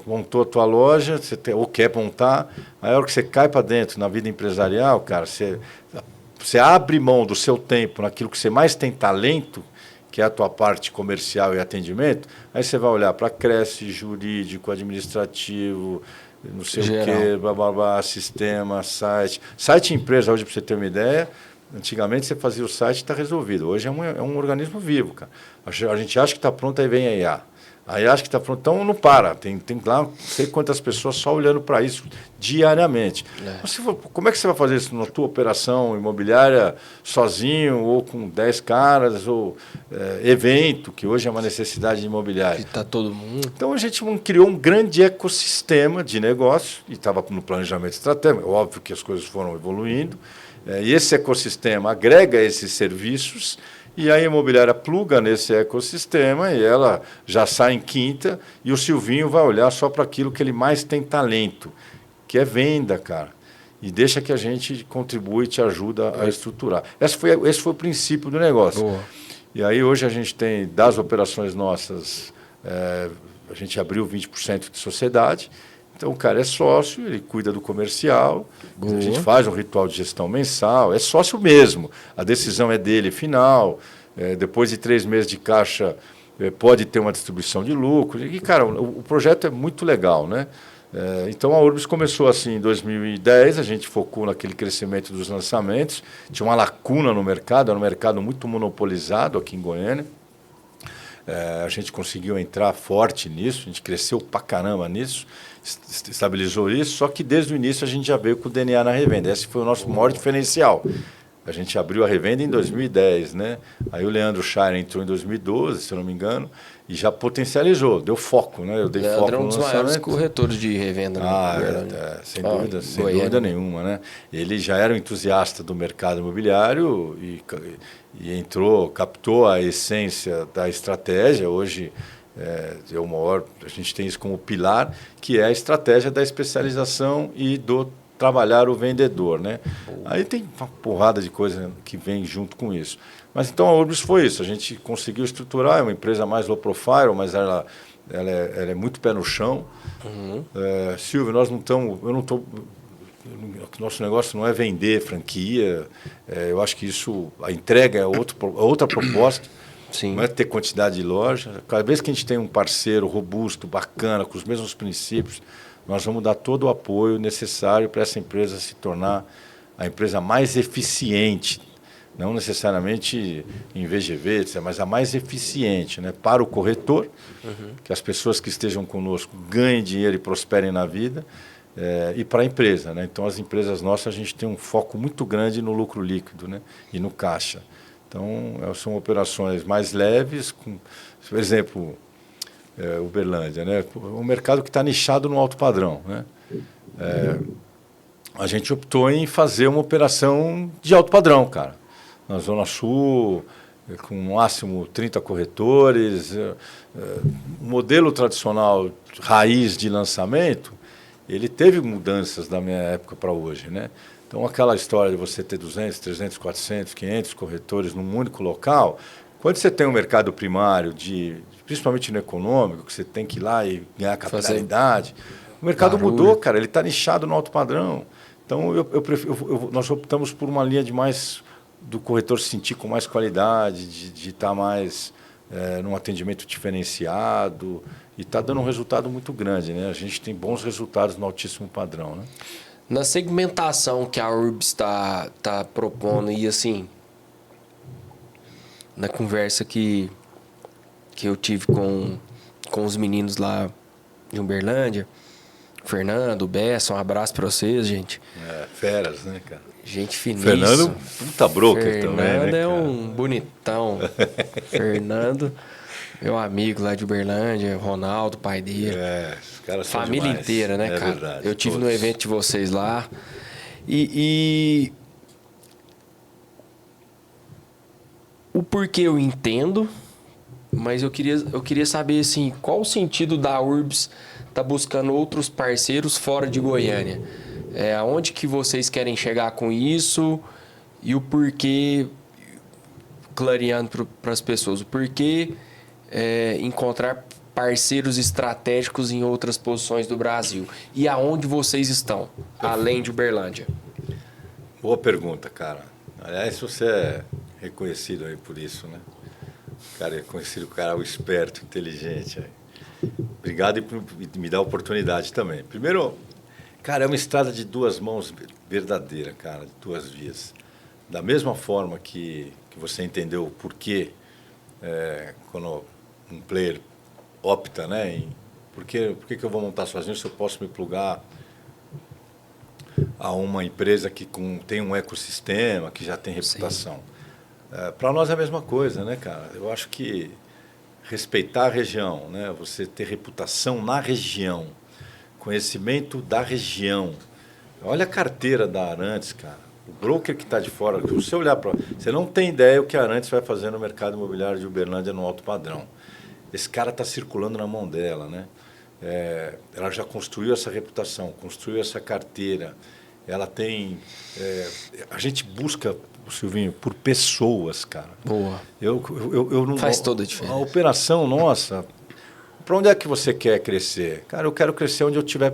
montou a tua loja, ou quer montar, aí a hora que você cai para dentro na vida empresarial, cara, você abre mão do seu tempo naquilo que você mais tem talento, que é a tua parte comercial e atendimento, aí você vai olhar para creche, jurídico, administrativo, não sei o quê, blá, blá, blá, sistema, site. Site empresa, hoje, para você ter uma ideia, antigamente você fazia o site e está resolvido. Hoje é um organismo vivo, cara. A gente acha que está pronto, aí vem a IA. Aí acha que está pronto, então não para. Tem lá não sei quantas pessoas só olhando para isso diariamente. Como é que você vai fazer isso na tua operação imobiliária sozinho, ou com 10 caras, ou evento, que hoje é uma necessidade imobiliária? Que está todo mundo. Então a gente criou um grande ecossistema de negócio, e estava no planejamento estratégico. Óbvio que as coisas foram evoluindo. E esse ecossistema agrega esses serviços, e a imobiliária pluga nesse ecossistema e ela já sai em quinta, e o Silvinho vai olhar só para aquilo que ele mais tem talento, que é venda, cara. E deixa que a gente contribui e te ajuda a estruturar. Esse foi o princípio do negócio. Boa. E aí hoje a gente tem, das operações nossas, a gente abriu 20% de sociedade. Então, o cara é sócio, ele cuida do comercial, a gente faz um ritual de gestão mensal, é sócio mesmo, a decisão é dele final, depois de 3 meses de caixa pode ter uma distribuição de lucro, e, cara, o projeto é muito legal, né? Então, a Urbs começou assim em 2010, a gente focou naquele crescimento dos lançamentos, tinha uma lacuna no mercado, era um mercado muito monopolizado aqui em Goiânia. A gente conseguiu entrar forte nisso, a gente cresceu pra caramba nisso, estabilizou isso, só que desde o início a gente já veio com o DNA na revenda. Esse foi o nosso maior diferencial. A gente abriu a revenda em 2010, né? Aí o Leandro Schayer entrou em 2012, se eu não me engano, e já potencializou, deu foco, né? Eu dei foco no lançamento. É um dos maiores corretores de revenda. Sem dúvida nenhuma, né? Ele já era um entusiasta do mercado imobiliário e entrou, captou a essência da estratégia. Hoje a gente tem isso como pilar, que é a estratégia da especialização e do trabalhar o vendedor, né? Aí tem uma porrada de coisa que vem junto com isso. Mas então a Urbs foi isso, a gente conseguiu estruturar, é uma empresa mais low profile, mas ela é muito pé no chão. Silvio, nosso negócio não é vender franquia, eu acho que a entrega é outra proposta. Sim. Não é ter quantidade de loja. Cada vez que a gente tem um parceiro robusto, bacana, com os mesmos princípios, nós vamos dar todo o apoio necessário para essa empresa se tornar a empresa mais eficiente, não necessariamente em VGV, etc., mas a mais eficiente, né? Para o corretor, que as pessoas que estejam conosco ganhem dinheiro e prosperem na vida, e para a empresa, né? Então, as empresas nossas, a gente tem um foco muito grande no lucro líquido, né? E no caixa. Então, são operações mais leves, por exemplo, Uberlândia, né? Um mercado que está nichado no alto padrão, né? A gente optou em fazer uma operação de alto padrão, cara. Na Zona Sul, com no máximo 30 corretores. O modelo tradicional raiz de lançamento, ele teve mudanças da minha época para hoje, né? Então, aquela história de você ter 200, 300, 400, 500 corretores num único local, quando você tem um mercado primário, principalmente no econômico, que você tem que ir lá e ganhar capitalidade, o mercado mudou, cara, ele está nichado no alto padrão. Então, nós optamos por uma linha de mais do corretor se sentir com mais qualidade, de estar mais num atendimento diferenciado, e está dando um resultado muito grande, né? A gente tem bons resultados no altíssimo padrão, né? Na segmentação que a Urbs está propondo, e assim, na conversa que eu tive com os meninos lá de Uberlândia, Fernando, Bessa, um abraço para vocês, gente. Feras, né, cara? Gente finíssima. Fernando, puta broker Fernando também, né, é cara? um bonitão. Fernando, meu amigo lá de Uberlândia, Ronaldo, pai dele. Os caras são família demais. inteira, né, cara? Verdade, eu tive todos. no evento de vocês lá. E o porquê eu entendo, mas eu queria saber assim, qual o sentido da Urbs tá buscando outros parceiros fora de Goiânia? Aonde que vocês querem chegar com isso e o porquê, clareando para as pessoas, o porquê encontrar parceiros estratégicos em outras posições do Brasil e aonde vocês estão, além de Uberlândia? Boa pergunta, cara. Aliás, você é reconhecido aí por isso, né? Cara, é conhecido o cara, o esperto, inteligente. Aí. Obrigado por me dar a oportunidade também. Primeiro, cara, é uma estrada de duas mãos verdadeira, cara, de duas vias. Da mesma forma que você entendeu o porquê, quando um player opta, né, por que eu vou montar sozinho se eu posso me plugar a uma empresa que tem um ecossistema, que já tem reputação. Para nós é a mesma coisa, né, cara? Eu acho que respeitar a região, né, você ter reputação na região, conhecimento da região. Olha a carteira da Arantes, cara. O broker que está de fora, se você olhar para... Você não tem ideia o que a Arantes vai fazer no mercado imobiliário de Uberlândia no alto padrão. Esse cara está circulando na mão dela, né? Ela já construiu essa reputação, construiu essa carteira. Ela tem... a gente busca, Silvinho, por pessoas, cara. Boa. Eu não, Faz toda a diferença. A operação nossa... Para onde é que você quer crescer? Cara, eu quero crescer onde eu tiver,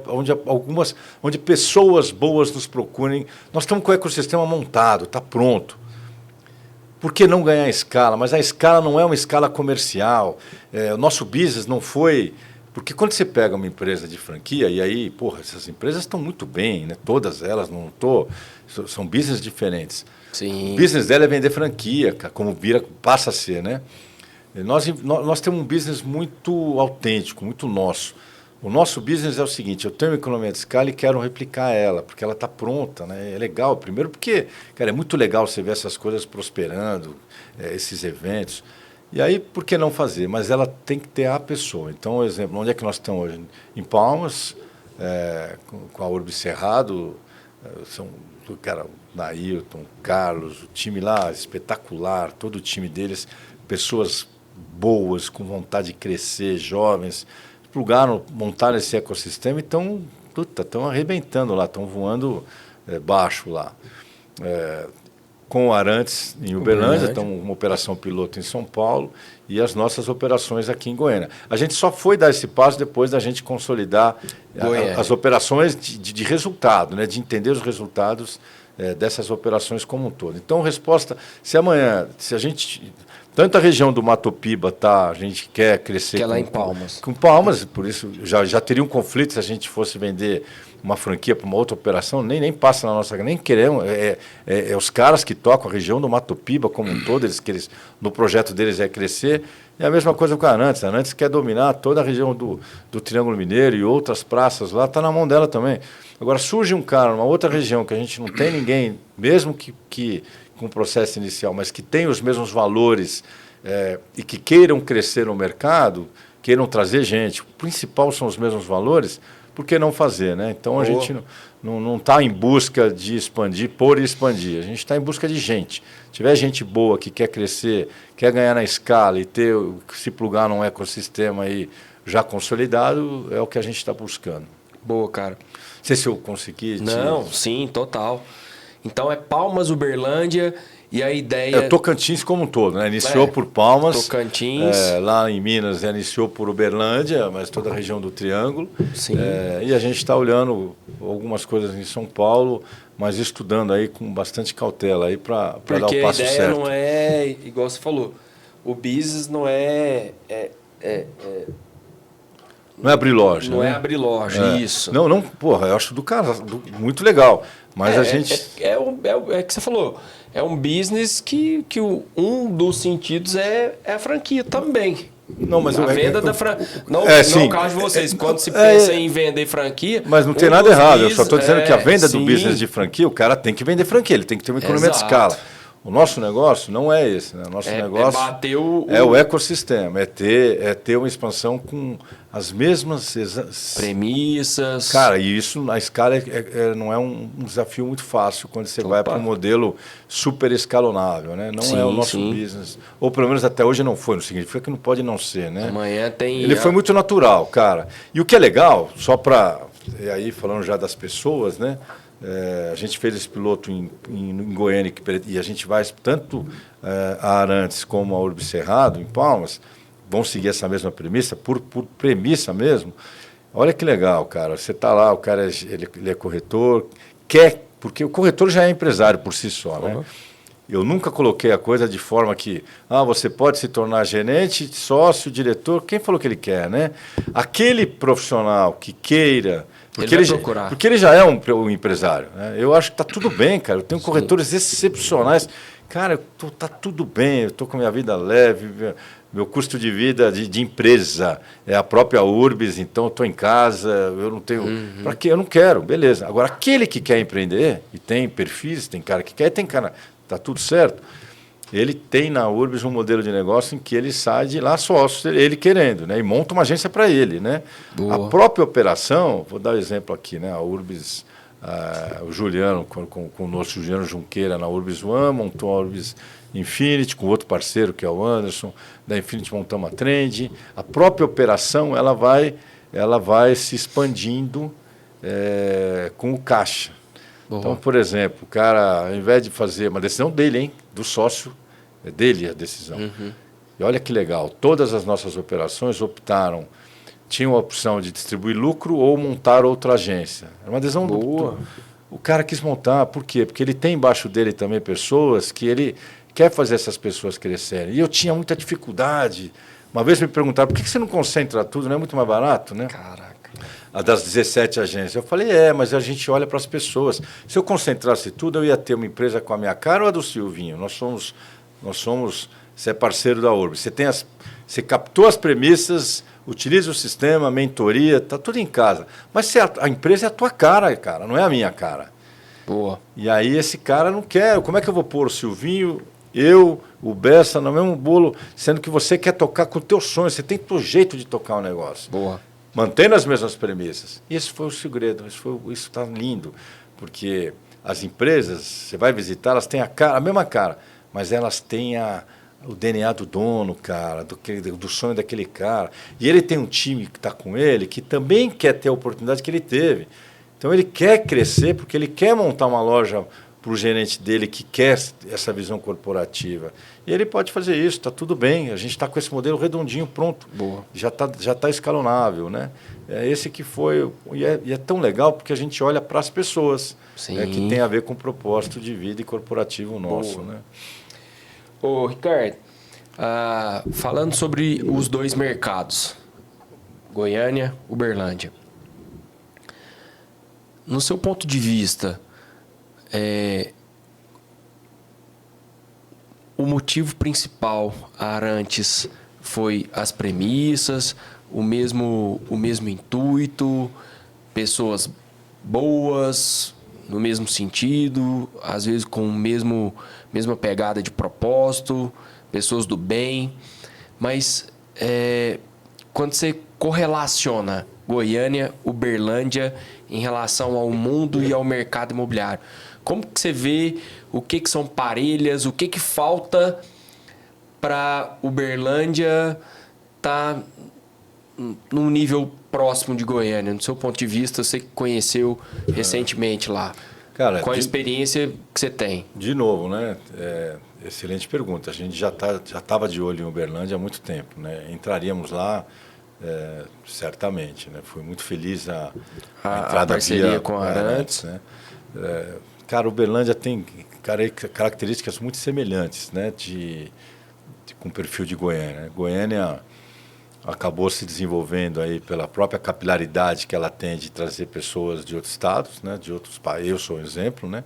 onde pessoas boas nos procurem. Nós estamos com o ecossistema montado, está pronto. Por que não ganhar escala? Mas a escala não é uma escala comercial. O nosso business não foi... Porque quando você pega uma empresa de franquia, e aí, porra, essas empresas estão muito bem, né? Todas elas, não estou... São business diferentes. Sim. O business dela é vender franquia, como passa a ser, né? Nós temos um business muito autêntico, muito nosso. O nosso business é o seguinte, eu tenho uma economia de escala e quero replicar ela, porque ela está pronta, né? É legal, primeiro porque, cara, é muito legal você ver essas coisas prosperando, esses eventos. E aí, por que não fazer? Mas ela tem que ter a pessoa. Então, por exemplo, onde é que nós estamos hoje? Em Palmas, com a Urbs Cerrado, são, cara, o Nailton, o Carlos, o time lá espetacular, todo o time deles, pessoas boas, com vontade de crescer, jovens, plugaram, montaram esse ecossistema e estão arrebentando lá, estão voando baixo lá. Com o Arantes em Uberlândia, estamos uma operação piloto em São Paulo e as nossas operações aqui em Goiânia. A gente só foi dar esse passo depois da gente consolidar as operações de resultado, né, de entender os resultados dessas operações como um todo. Então, resposta, se a gente Tanto a região do Mato Piba, a gente quer crescer... Que é lá em Palmas. Com Palmas, por isso já teria um conflito se a gente fosse vender uma franquia para uma outra operação, nem passa na nossa... Nem queremos. É os caras que tocam a região do Mato Piba como um todo, no projeto deles é crescer. E a mesma coisa com a Arantes. A Arantes quer dominar toda a região do Triângulo Mineiro e outras praças lá, está na mão dela também. Agora, surge um cara numa outra região que a gente não tem ninguém, mesmo que com o processo inicial, mas que tem os mesmos valores e que queiram crescer no mercado, queiram trazer gente, o principal são os mesmos valores, por que não fazer, né? Então, a gente não está em busca de expandir por expandir, a gente está em busca de gente. Se tiver gente boa que quer crescer, quer ganhar na escala e se plugar num ecossistema aí já consolidado, é o que a gente está buscando. Boa, cara. Não sei se eu consegui... Sim, total. Então é Palmas, Uberlândia e a ideia... Tocantins como um todo, né? Iniciou por Palmas. Tocantins. Lá em Minas iniciou por Uberlândia, mas toda a região do Triângulo. Sim. E a gente está olhando algumas coisas em São Paulo, mas estudando aí com bastante cautela aí para dar o passo certo. Porque a ideia não é, igual você falou, o business não é... Não é abrir loja. Não né? é abrir loja, isso. Não, porra, eu acho muito legal. Mas a gente... É que você falou, é um business que um dos sentidos é a franquia também. Não, mas a venda da franquia. Não o caso de vocês, quando se pensa em vender franquia... Mas não tem nada errado, eu só estou dizendo que a venda do business de franquia, o cara tem que vender franquia, ele tem que ter uma economia de escala. O nosso negócio não é esse, né? O nosso negócio é o ecossistema, é ter uma expansão com as mesmas premissas. Cara, e isso na escala não é um desafio muito fácil quando você vai para um modelo super escalonável, né? Não é o nosso business, ou pelo menos até hoje não foi, não significa que não pode não ser, né? Amanhã tem... Ele foi muito natural, cara. E o que é legal, só para... aí falando já das pessoas, né? A gente fez esse piloto em Goiânia e a gente vai tanto a Arantes como a Urbis Cerrado, em Palmas, vão seguir essa mesma premissa, por premissa mesmo. Olha que legal, cara. Você está lá, o cara ele é corretor, porque o corretor já é empresário por si só, né? Eu nunca coloquei a coisa de forma que você pode se tornar gerente, sócio, diretor, quem falou que ele quer, né? Aquele profissional que queira... Porque ele já é um empresário. Né? Eu acho que está tudo bem, cara. Eu tenho corretores excepcionais. Cara, está tudo bem, eu estou com a minha vida leve, meu custo de vida de empresa é a própria Urbis, então eu estou em casa, eu não tenho... Para quê? Eu não quero, beleza. Agora, aquele que quer empreender, e tem perfis, tem cara que quer, tem cara... Está tudo certo. Ele tem na Urbis um modelo de negócio em que ele sai de lá sócio, ele querendo, né? E monta uma agência para ele, né? A própria operação, vou dar um exemplo aqui, né? A Urbis, o Juliano, com o nosso Juliano Junqueira na Urbis One, montou a Urbis Infinity, com outro parceiro que é o Anderson, da Infinity montamos a Trend. A própria operação, ela vai se expandindo com o caixa. Então, por exemplo, o cara, ao invés de fazer uma decisão dele, hein, do sócio, é dele a decisão. E olha que legal, todas as nossas operações tinham a opção de distribuir lucro ou montar outra agência. Era uma decisão o cara quis montar, por quê? Porque ele tem embaixo dele também pessoas que ele quer fazer essas pessoas crescerem. E eu tinha muita dificuldade. Uma vez me perguntaram, por que você não concentra tudo? Não é muito mais barato, né? Caraca. A das 17 agências. Eu falei, mas a gente olha para as pessoas. Se eu concentrasse tudo, eu ia ter uma empresa com a minha cara ou a do Silvinho? Nós somos você é parceiro da Urbis. Você captou as premissas, utiliza o sistema, mentoria, está tudo em casa. Mas a empresa é a tua cara, não é a minha cara. Boa. E aí esse cara não quer. Como é que eu vou pôr o Silvinho, o Bessa, no mesmo bolo, sendo que você quer tocar com o teu sonho, você tem o teu jeito de tocar o negócio. Boa. Mantendo as mesmas premissas. E esse foi o segredo, isso está lindo, porque as empresas, você vai visitar, elas têm a mesma cara, mas elas têm o DNA do dono, cara, do sonho daquele cara. E ele tem um time que está com ele, que também quer ter a oportunidade que ele teve. Então ele quer crescer, porque ele quer montar uma loja para o gerente dele que quer essa visão corporativa. E ele pode fazer isso, está tudo bem. A gente está com esse modelo redondinho, pronto. Boa. Já tá escalonável, né? É esse que foi... E é tão legal porque a gente olha para as pessoas, que tem a ver com o propósito de vida e corporativo nosso. Né? Ô, Ricardo, Falando sobre os dois mercados, Goiânia, Uberlândia. No seu ponto de vista, o motivo principal, Arantes, foi as premissas, o mesmo intuito, pessoas boas, no mesmo sentido, às vezes com mesma pegada de propósito, pessoas do bem, mas quando você correlaciona Goiânia, Uberlândia em relação ao mundo e ao mercado imobiliário, como que você vê o que são parelhas, o que falta para Uberlândia estar num nível próximo de Goiânia? No seu ponto de vista, você que conheceu recentemente lá. Cara, qual a experiência que você tem? De novo, né? Excelente pergunta. A gente já estava de olho em Uberlândia há muito tempo, né? Entraríamos lá certamente, né? Fui muito feliz a entrada parceria com a Arantes, né? Cara, Uberlândia tem características muito semelhantes, né? Com o perfil de Goiânia, né? Goiânia acabou se desenvolvendo aí pela própria capilaridade que ela tem de trazer pessoas de outros estados, né? De outros países. Eu sou um exemplo, né?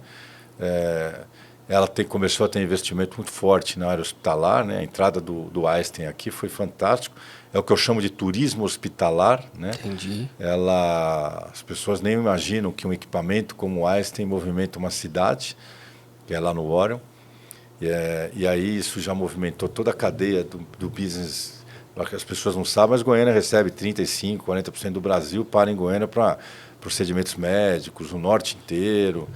Ela começou a ter investimento muito forte na área hospitalar, né? A entrada do Einstein aqui foi fantástico. É o que eu chamo de turismo hospitalar, né? Entendi. As pessoas nem imaginam que um equipamento como o Einstein movimenta uma cidade, que é lá no Orion. E aí isso já movimentou toda a cadeia do business. As pessoas não sabem, mas Goiânia recebe 35%, 40% do Brasil para em Goiânia para procedimentos médicos, o norte inteiro.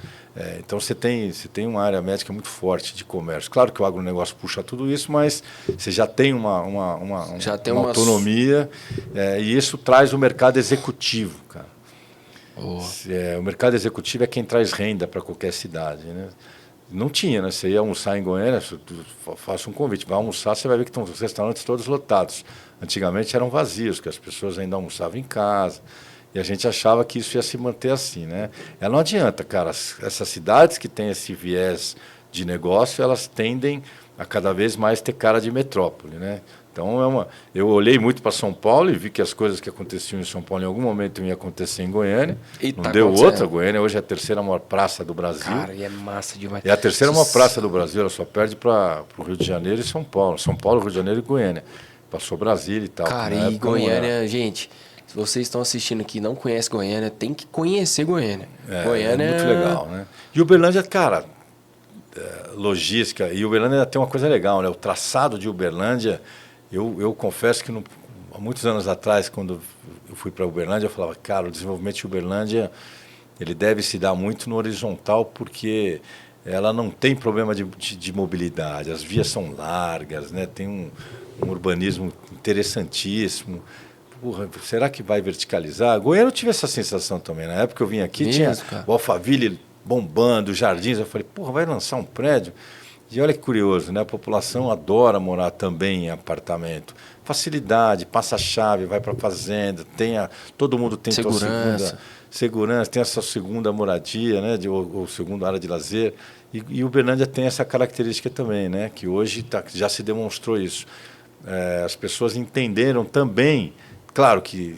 Então você tem uma área médica muito forte de comércio. Claro que o agronegócio puxa tudo isso, mas você já tem uma autonomia, e isso traz o mercado executivo, cara. O mercado executivo é quem traz renda para qualquer cidade, né? Não tinha, né? Você ia almoçar em Goiânia, faço um convite, vai almoçar, você vai ver que estão os restaurantes todos lotados. Antigamente eram vazios, que as pessoas ainda almoçavam em casa. E a gente achava que isso ia se manter assim, né? Não adianta, cara. Essas cidades que têm esse viés de negócio, elas tendem a cada vez mais ter cara de metrópole, né? Então, eu olhei muito para São Paulo e vi que as coisas que aconteciam em São Paulo em algum momento iam acontecer em Goiânia. Não deu outra. Goiânia hoje é a terceira maior praça do Brasil. Cara, e é massa demais. É a terceira maior praça do Brasil, ela só perde para o Rio de Janeiro e São Paulo. São Paulo, Rio de Janeiro e Goiânia. Passou Brasília e tal. Cara, e Goiânia, gente, se vocês estão assistindo aqui e não conhecem Goiânia, tem que conhecer Goiânia. Goiânia é muito legal, né? E Uberlândia, cara, logística. E Uberlândia tem uma coisa legal, né? O traçado de Uberlândia, eu confesso que há muitos anos atrás, quando eu fui para Uberlândia, eu falava, cara, o desenvolvimento de Uberlândia ele deve se dar muito no horizontal, porque ela não tem problema de mobilidade, as vias são largas, né? Tem um urbanismo interessantíssimo. Porra, será que vai verticalizar? Goiânia eu tive essa sensação também. Na época que eu vim aqui, tinha o Alphaville bombando, jardins. Eu falei, porra, vai lançar um prédio? E olha que curioso, né? A população adora morar também em apartamento. Facilidade, passa a chave, vai para a fazenda, todo mundo tem sua segurança, tem a sua segunda moradia, né? Ou segunda área de lazer. E Uberlândia tem essa característica também, né? Que hoje já se demonstrou isso. As pessoas entenderam também, claro que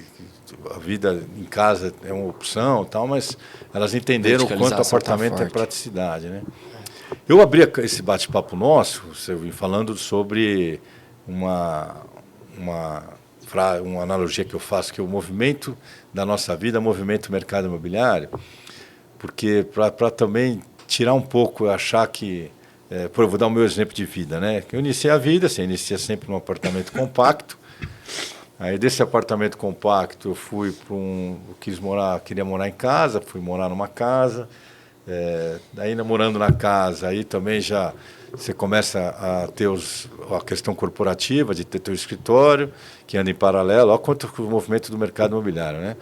a vida em casa é uma opção, tal, mas elas entenderam o quanto o apartamento é praticidade, né? Eu abri esse bate-papo nosso, falando sobre uma analogia que eu faço, que é o movimento da nossa vida, movimento do mercado imobiliário, porque para também tirar um pouco, achar que... eu vou dar o meu exemplo de vida, né? Eu iniciei a vida, você inicia sempre num apartamento compacto. Aí desse apartamento compacto eu fui para queria morar em casa, fui morar numa casa. Ainda morando na casa, aí também já você começa a ter a questão corporativa, de ter teu escritório, que anda em paralelo. Olha quanto o movimento do mercado imobiliário, né?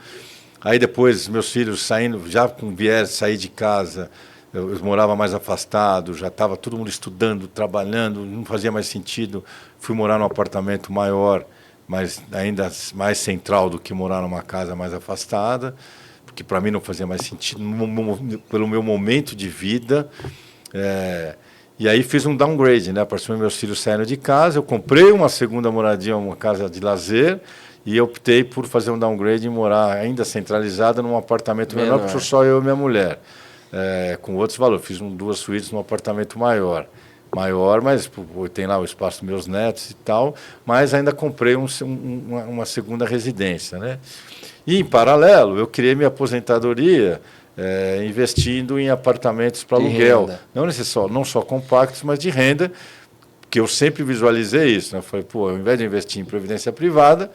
Aí depois, meus filhos saindo, já com viés de sair de casa, eu morava mais afastado, já estava todo mundo estudando, trabalhando, não fazia mais sentido. Fui morar num apartamento maior, mas ainda mais central do que morar numa casa mais afastada, porque para mim não fazia mais sentido, pelo meu momento de vida. E aí fiz um downgrade, né? A partir do momento que meus filhos saíram de casa, eu comprei uma segunda moradia, uma casa de lazer, e optei por fazer um downgrade e morar ainda centralizado num apartamento menor, porque sou só eu e minha mulher. Com outros valores. Fiz 2 suítes num apartamento maior, mas tem lá o espaço dos meus netos e tal, mas ainda comprei uma segunda residência, né? E, em paralelo, eu criei minha aposentadoria investindo em apartamentos para aluguel. Não só compactos, mas de renda, que eu sempre visualizei isso. Né? Eu falei, ao invés de investir em previdência privada,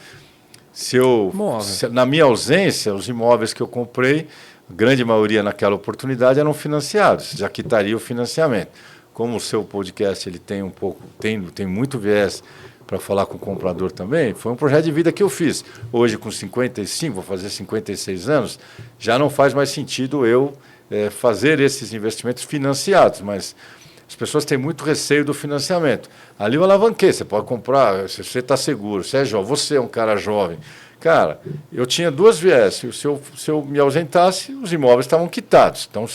na minha ausência, os imóveis que eu comprei, a grande maioria naquela oportunidade eram financiados, já quitaria o financiamento. Como o seu podcast ele tem muito viés para falar com o comprador também, foi um projeto de vida que eu fiz. Hoje, com 55, vou fazer 56 anos, já não faz mais sentido eu fazer esses investimentos financiados, mas as pessoas têm muito receio do financiamento. Ali eu alavanquei, você pode comprar, se você está seguro, você é jovem, você é um cara jovem. Cara, eu tinha 2 viés. Se eu me ausentasse, os imóveis estavam quitados. Então,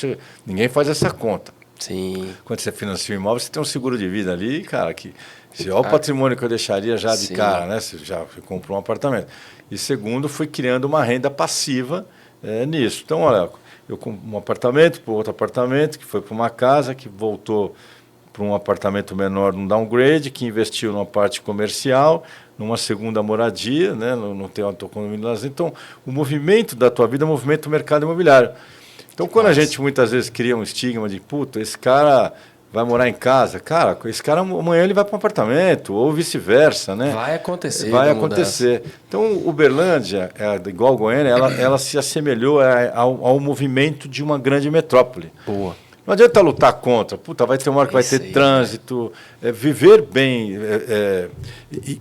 ninguém faz essa conta. Sim. Quando você financia um imóvel, você tem um seguro de vida ali, cara, olha o patrimônio que eu deixaria já de cara, né? Você já comprou um apartamento. E segundo, fui criando uma renda passiva nisso. Então, olha, eu com um apartamento para outro apartamento, que foi para uma casa, que voltou para um apartamento menor num downgrade, que investiu numa parte comercial, numa segunda moradia, né? Não tem autocondomínio de lazer. Então, o movimento da tua vida é o movimento do mercado imobiliário. Então, quando a gente muitas vezes cria um estigma de, esse cara vai morar em casa, cara, esse cara amanhã ele vai para um apartamento, ou vice-versa, né? Vai acontecer. Vai acontecer. Então, Uberlândia, igual Goiânia, ela se assemelhou ao movimento de uma grande metrópole. Boa. Não adianta lutar contra. Vai ter uma hora que vai ter trânsito. Viver bem.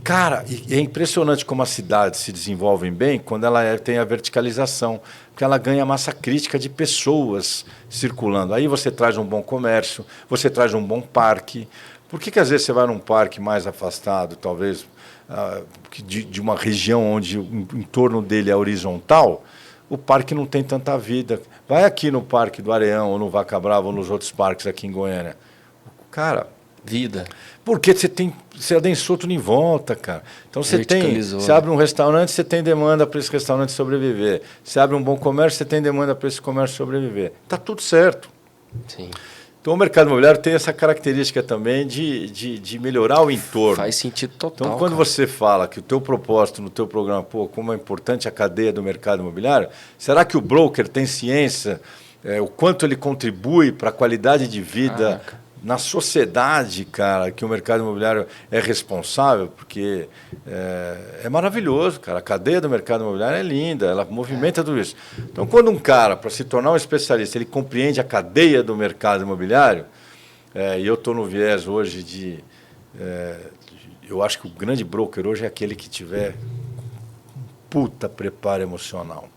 Cara, é impressionante como as cidades se desenvolvem bem quando ela tem a verticalização, porque ela ganha massa crítica de pessoas circulando. Aí você traz um bom comércio, você traz um bom parque. Por que às vezes você vai num parque mais afastado, talvez, de uma região onde o entorno dele é horizontal, o parque não tem tanta vida. Vai aqui no Parque do Areão, ou no Vaca Brava, ou nos outros parques aqui em Goiânia. Cara... Vida. Porque você adensou tudo em volta, cara. Então você abre um restaurante, você tem demanda para esse restaurante sobreviver. Você abre um bom comércio, você tem demanda para esse comércio sobreviver. Está tudo certo. Sim. Então o mercado imobiliário tem essa característica também de melhorar o entorno. Faz sentido total. Então, quando você fala que o teu propósito no teu programa, como é importante a cadeia do mercado imobiliário, será que o broker tem ciência o quanto ele contribui para a qualidade de vida na sociedade, cara, que o mercado imobiliário é responsável? Porque é maravilhoso, cara. A cadeia do mercado imobiliário é linda, ela movimenta tudo isso. Então, quando um cara, para se tornar um especialista, ele compreende a cadeia do mercado imobiliário, e eu estou no viés hoje eu acho que o grande broker hoje é aquele que tiver puta preparo emocional.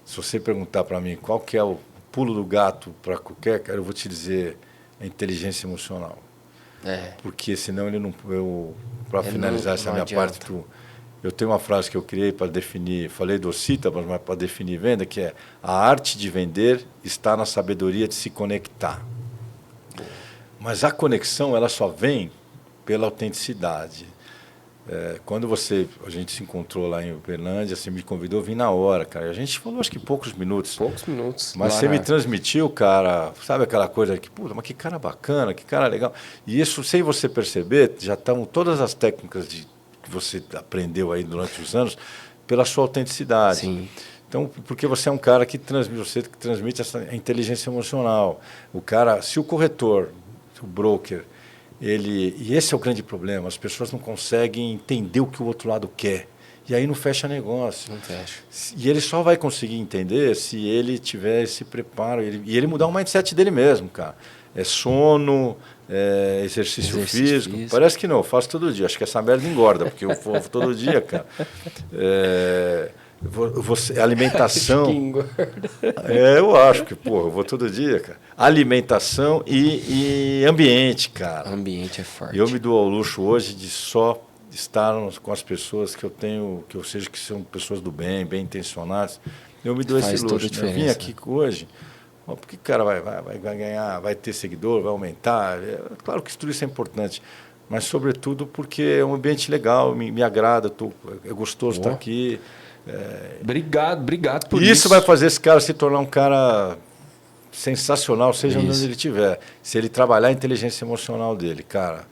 Se você perguntar para mim qual que é o pulo do gato para qualquer cara, eu vou te dizer a inteligência emocional. Porque senão ele não... Para finalizar essa minha parte, eu tenho uma frase que eu criei para definir, falei do Cítabas, mas para definir venda, que é: a arte de vender está na sabedoria de se conectar. Mas a conexão ela só vem pela autenticidade. Quando a gente se encontrou lá em Uberlândia, você me convidou, eu vim na hora, cara. A gente falou acho que poucos minutos. Poucos minutos. Mas você me transmitiu, cara, sabe aquela coisa que, mas que cara bacana, que cara legal. E isso, sem você perceber, já estão todas as técnicas que você aprendeu aí durante os anos pela sua autenticidade. Sim. Então, porque você é um cara que transmite essa inteligência emocional. O cara, se o corretor, o broker, e esse é o grande problema, as pessoas não conseguem entender o que o outro lado quer. E aí não fecha negócio. Não fecha. E ele só vai conseguir entender se ele tiver esse preparo. E ele mudar o mindset dele mesmo, cara. É sono, exercício físico. Parece que não, eu faço todo dia. Acho que essa merda engorda, porque eu vou todo dia, cara. Alimentação. Acho que engorda. Eu acho que, eu vou todo dia, cara. Alimentação e ambiente, cara. Ambiente é forte. Eu me dou ao luxo hoje de só estar com as pessoas que eu seja que são pessoas do bem, bem intencionadas. Eu me dou esse luxo. Eu vim aqui hoje Por que o cara vai ganhar, vai ter seguidor, vai aumentar? Claro que tudo isso é importante, mas, sobretudo, porque é um ambiente legal, me agrada, é gostoso estar aqui. Obrigado por isso. E isso vai fazer esse cara se tornar um cara sensacional, seja onde ele estiver. Se ele trabalhar a inteligência emocional dele, cara.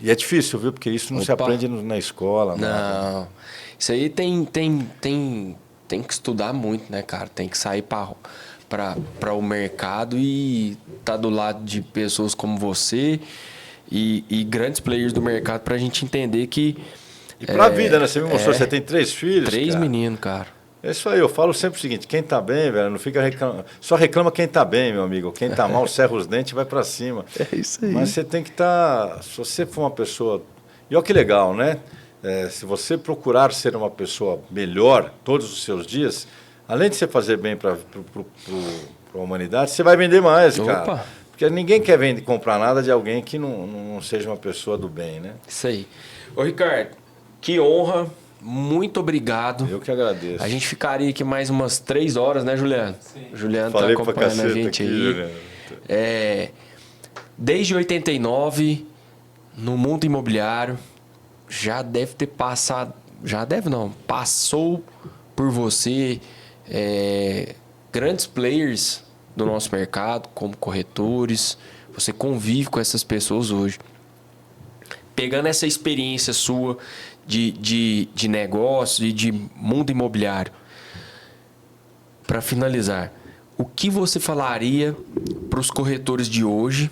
E é difícil, viu? Porque isso não se aprende na escola. Não. Nada. Isso aí tem que estudar muito, né, cara? Tem que sair para o mercado e tá do lado de pessoas como você e grandes players do mercado para a gente entender que... E para a vida, né? Você me mostrou, você tem 3 filhos, 3 meninos, cara. É isso aí, eu falo sempre o seguinte, quem tá bem, velho, não fica reclamando. Só reclama quem tá bem, meu amigo. Quem tá mal, serra os dentes e vai para cima. É isso aí. Mas você tem que estar... Se você for uma pessoa... E olha que legal, né? Se você procurar ser uma pessoa melhor todos os seus dias, além de você fazer bem para a humanidade, você vai vender mais, cara. Porque ninguém quer comprar nada de alguém que não seja uma pessoa do bem, né? Isso aí. Ô, Ricardo, que honra. Muito obrigado. Eu que agradeço. A gente ficaria aqui mais umas 3 horas, né, Juliano? Sim. Juliano está acompanhando a gente aqui, aí. Desde 89, no mundo imobiliário, já deve ter passado... Já deve não. Passou por você grandes players do nosso mercado, como corretores. Você convive com essas pessoas hoje. Pegando essa experiência sua de negócio e de mundo imobiliário, para finalizar, o que você falaria para os corretores de hoje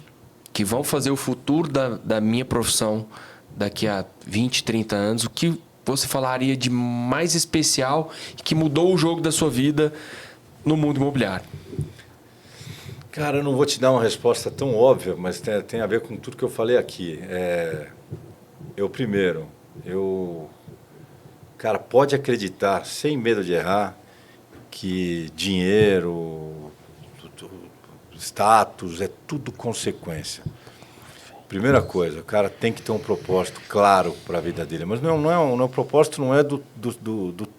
que vão fazer o futuro da minha profissão daqui a 20, 30 anos? O que você falaria de mais especial e que mudou o jogo da sua vida no mundo imobiliário? Cara, eu não vou te dar uma resposta tão óbvia, mas tem a ver com tudo que eu falei aqui. Cara, pode acreditar, sem medo de errar, que dinheiro, status, é tudo consequência. Primeira coisa, o cara tem que ter um propósito claro para a vida dele. Mas o propósito não é do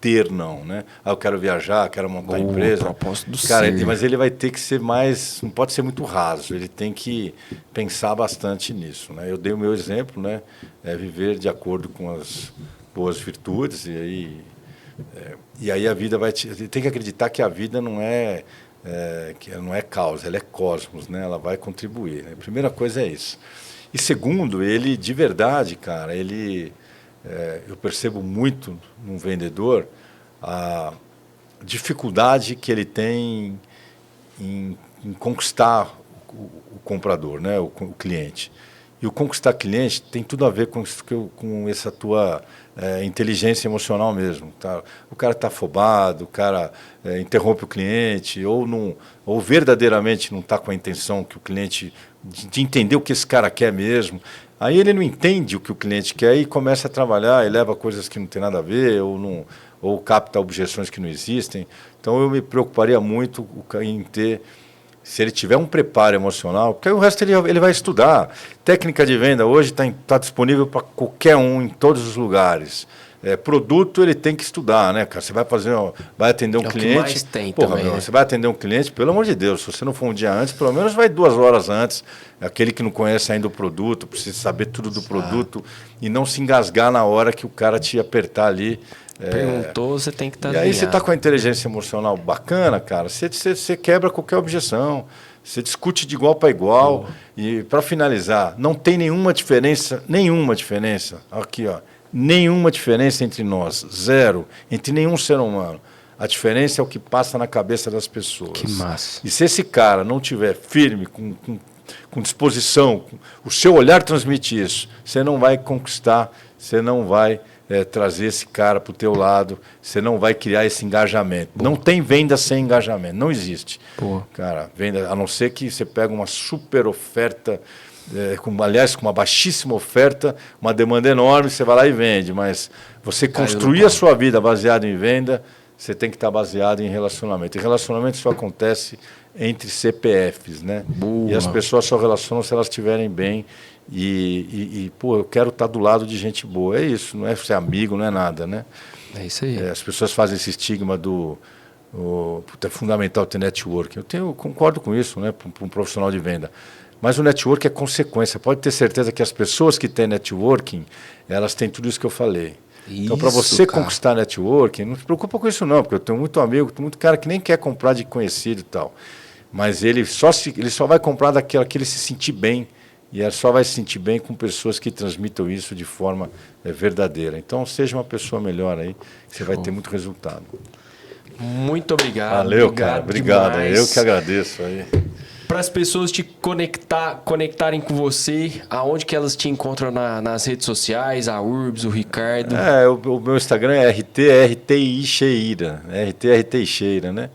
ter, não, né? Eu quero viajar, quero montar empresa. Propósito do cara, ser. mas ele vai ter que ser mais... Não pode ser muito raso. Ele tem que pensar bastante nisso, né? Eu dei o meu exemplo, né? Viver de acordo com as boas virtudes. E aí a vida vai... Tem que acreditar que a vida não é causa, ela é cosmos, né? Ela vai contribuir, né? A primeira coisa é isso. E segundo, ele, de verdade, cara, eu percebo muito num vendedor a dificuldade que ele tem em conquistar o comprador, né, o cliente. E o conquistar cliente tem tudo a ver com essa tua inteligência emocional mesmo. Tá? O cara está afobado, o cara interrompe o cliente, ou verdadeiramente não está com a intenção que o cliente... de entender o que esse cara quer mesmo. Aí ele não entende o que o cliente quer e começa a trabalhar e leva coisas que não tem nada a ver ou capta objeções que não existem. Então eu me preocuparia muito em ter, se ele tiver um preparo emocional, porque aí o resto ele vai estudar. Técnica de venda hoje está disponível para qualquer um em todos os lugares. Produto ele tem que estudar, né, cara? Você vai atender um cliente. O que mais tem também, né? Você vai atender um cliente, pelo amor de Deus, se você não for um dia antes, pelo menos vai 2 horas antes. Aquele que não conhece ainda o produto, precisa saber tudo do produto e não se engasgar na hora que o cara te apertar ali. Perguntou, você tem que estar E aí você está com a inteligência emocional bacana, cara, você quebra qualquer objeção. Você discute de igual para igual. E para finalizar, não tem nenhuma diferença, aqui, ó. Nenhuma diferença entre nós, zero, entre nenhum ser humano. A diferença é o que passa na cabeça das pessoas. Que massa. E se esse cara não tiver firme, com disposição, o seu olhar transmite isso, você não vai conquistar, você não vai trazer esse cara para o teu lado, você não vai criar esse engajamento. Pô. Não tem venda sem engajamento, não existe. Pô. Cara, venda, a não ser que você pega uma super oferta... com uma baixíssima oferta, uma demanda enorme, você vai lá e vende. Mas você construir a sua vida baseada em venda, você tem que estar baseado em relacionamento. E relacionamento só acontece entre CPFs, né? Boa. E as pessoas só relacionam se elas estiverem bem. Pô, eu quero estar do lado de gente boa. É isso, não é ser amigo, não é nada, né? É isso aí. As pessoas fazem esse estigma É fundamental ter networking. Eu concordo com isso, né, para um profissional de venda. Mas o networking é consequência. Pode ter certeza que as pessoas que têm networking, elas têm tudo isso que eu falei. Então, para você conquistar networking, não se preocupa com isso não, porque eu tenho muito amigo, muito cara que nem quer comprar de conhecido e tal. Mas ele só vai comprar daquela que ele se sentir bem. E ele só vai se sentir bem com pessoas que transmitam isso de forma verdadeira. Então, seja uma pessoa melhor aí, que você vai ter muito resultado. Muito obrigado. Valeu, cara. Obrigado. Demais. Eu que agradeço aí. Para as pessoas te conectarem com você, aonde que elas te encontram nas redes sociais, a Urbs, o Ricardo? O meu Instagram é RTRTI Cheira, RTRTI Cheira, né?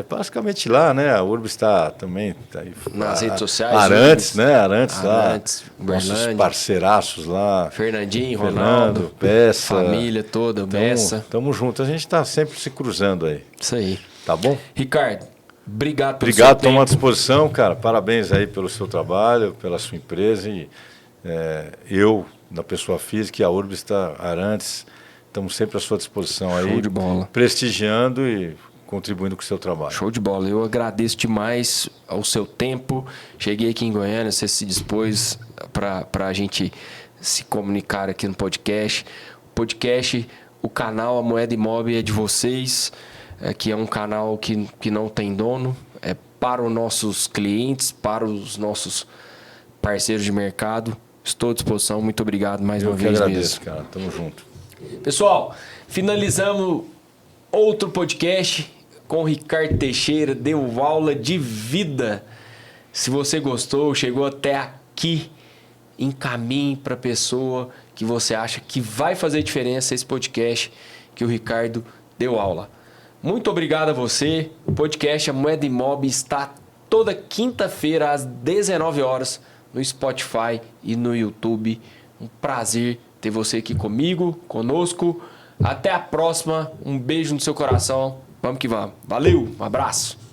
Basicamente lá, né? A Urbs está também aí, nas redes sociais. Arantes, né? Arantes lá. Nossos parceiraços lá. Fernandinho, Ronaldo, Peça. Família toda, Bessa. Tamo junto. A gente está sempre se cruzando aí. Isso aí. Tá bom? Ricardo, obrigado pelo Obrigado, estou à disposição, cara. Parabéns aí pelo seu trabalho, pela sua empresa. E eu, na pessoa física, e a Urbs Arantes, estamos sempre à sua disposição aí. Show de bola. Prestigiando e contribuindo com o seu trabalho. Show de bola. Eu agradeço demais ao seu tempo. Cheguei aqui em Goiânia, você se dispôs para a gente se comunicar aqui no podcast. O podcast, o canal A Moeda Imob é de vocês, que é um canal que não tem dono, é para os nossos clientes, para os nossos parceiros de mercado. Estou à disposição. Muito obrigado mais uma vez. Eu que agradeço, cara. Tamo junto. Pessoal, finalizamos outro podcast com o Ricardo Teixeira, deu aula de vida. Se você gostou, chegou até aqui, encaminhe para a pessoa que você acha que vai fazer diferença esse podcast que o Ricardo deu aula. Muito obrigado a você. O podcast A Moeda Imob está toda quinta-feira às 19 horas no Spotify e no YouTube. Um prazer ter você aqui conosco. Até a próxima. Um beijo no seu coração. Vamos que vamos. Valeu, um abraço.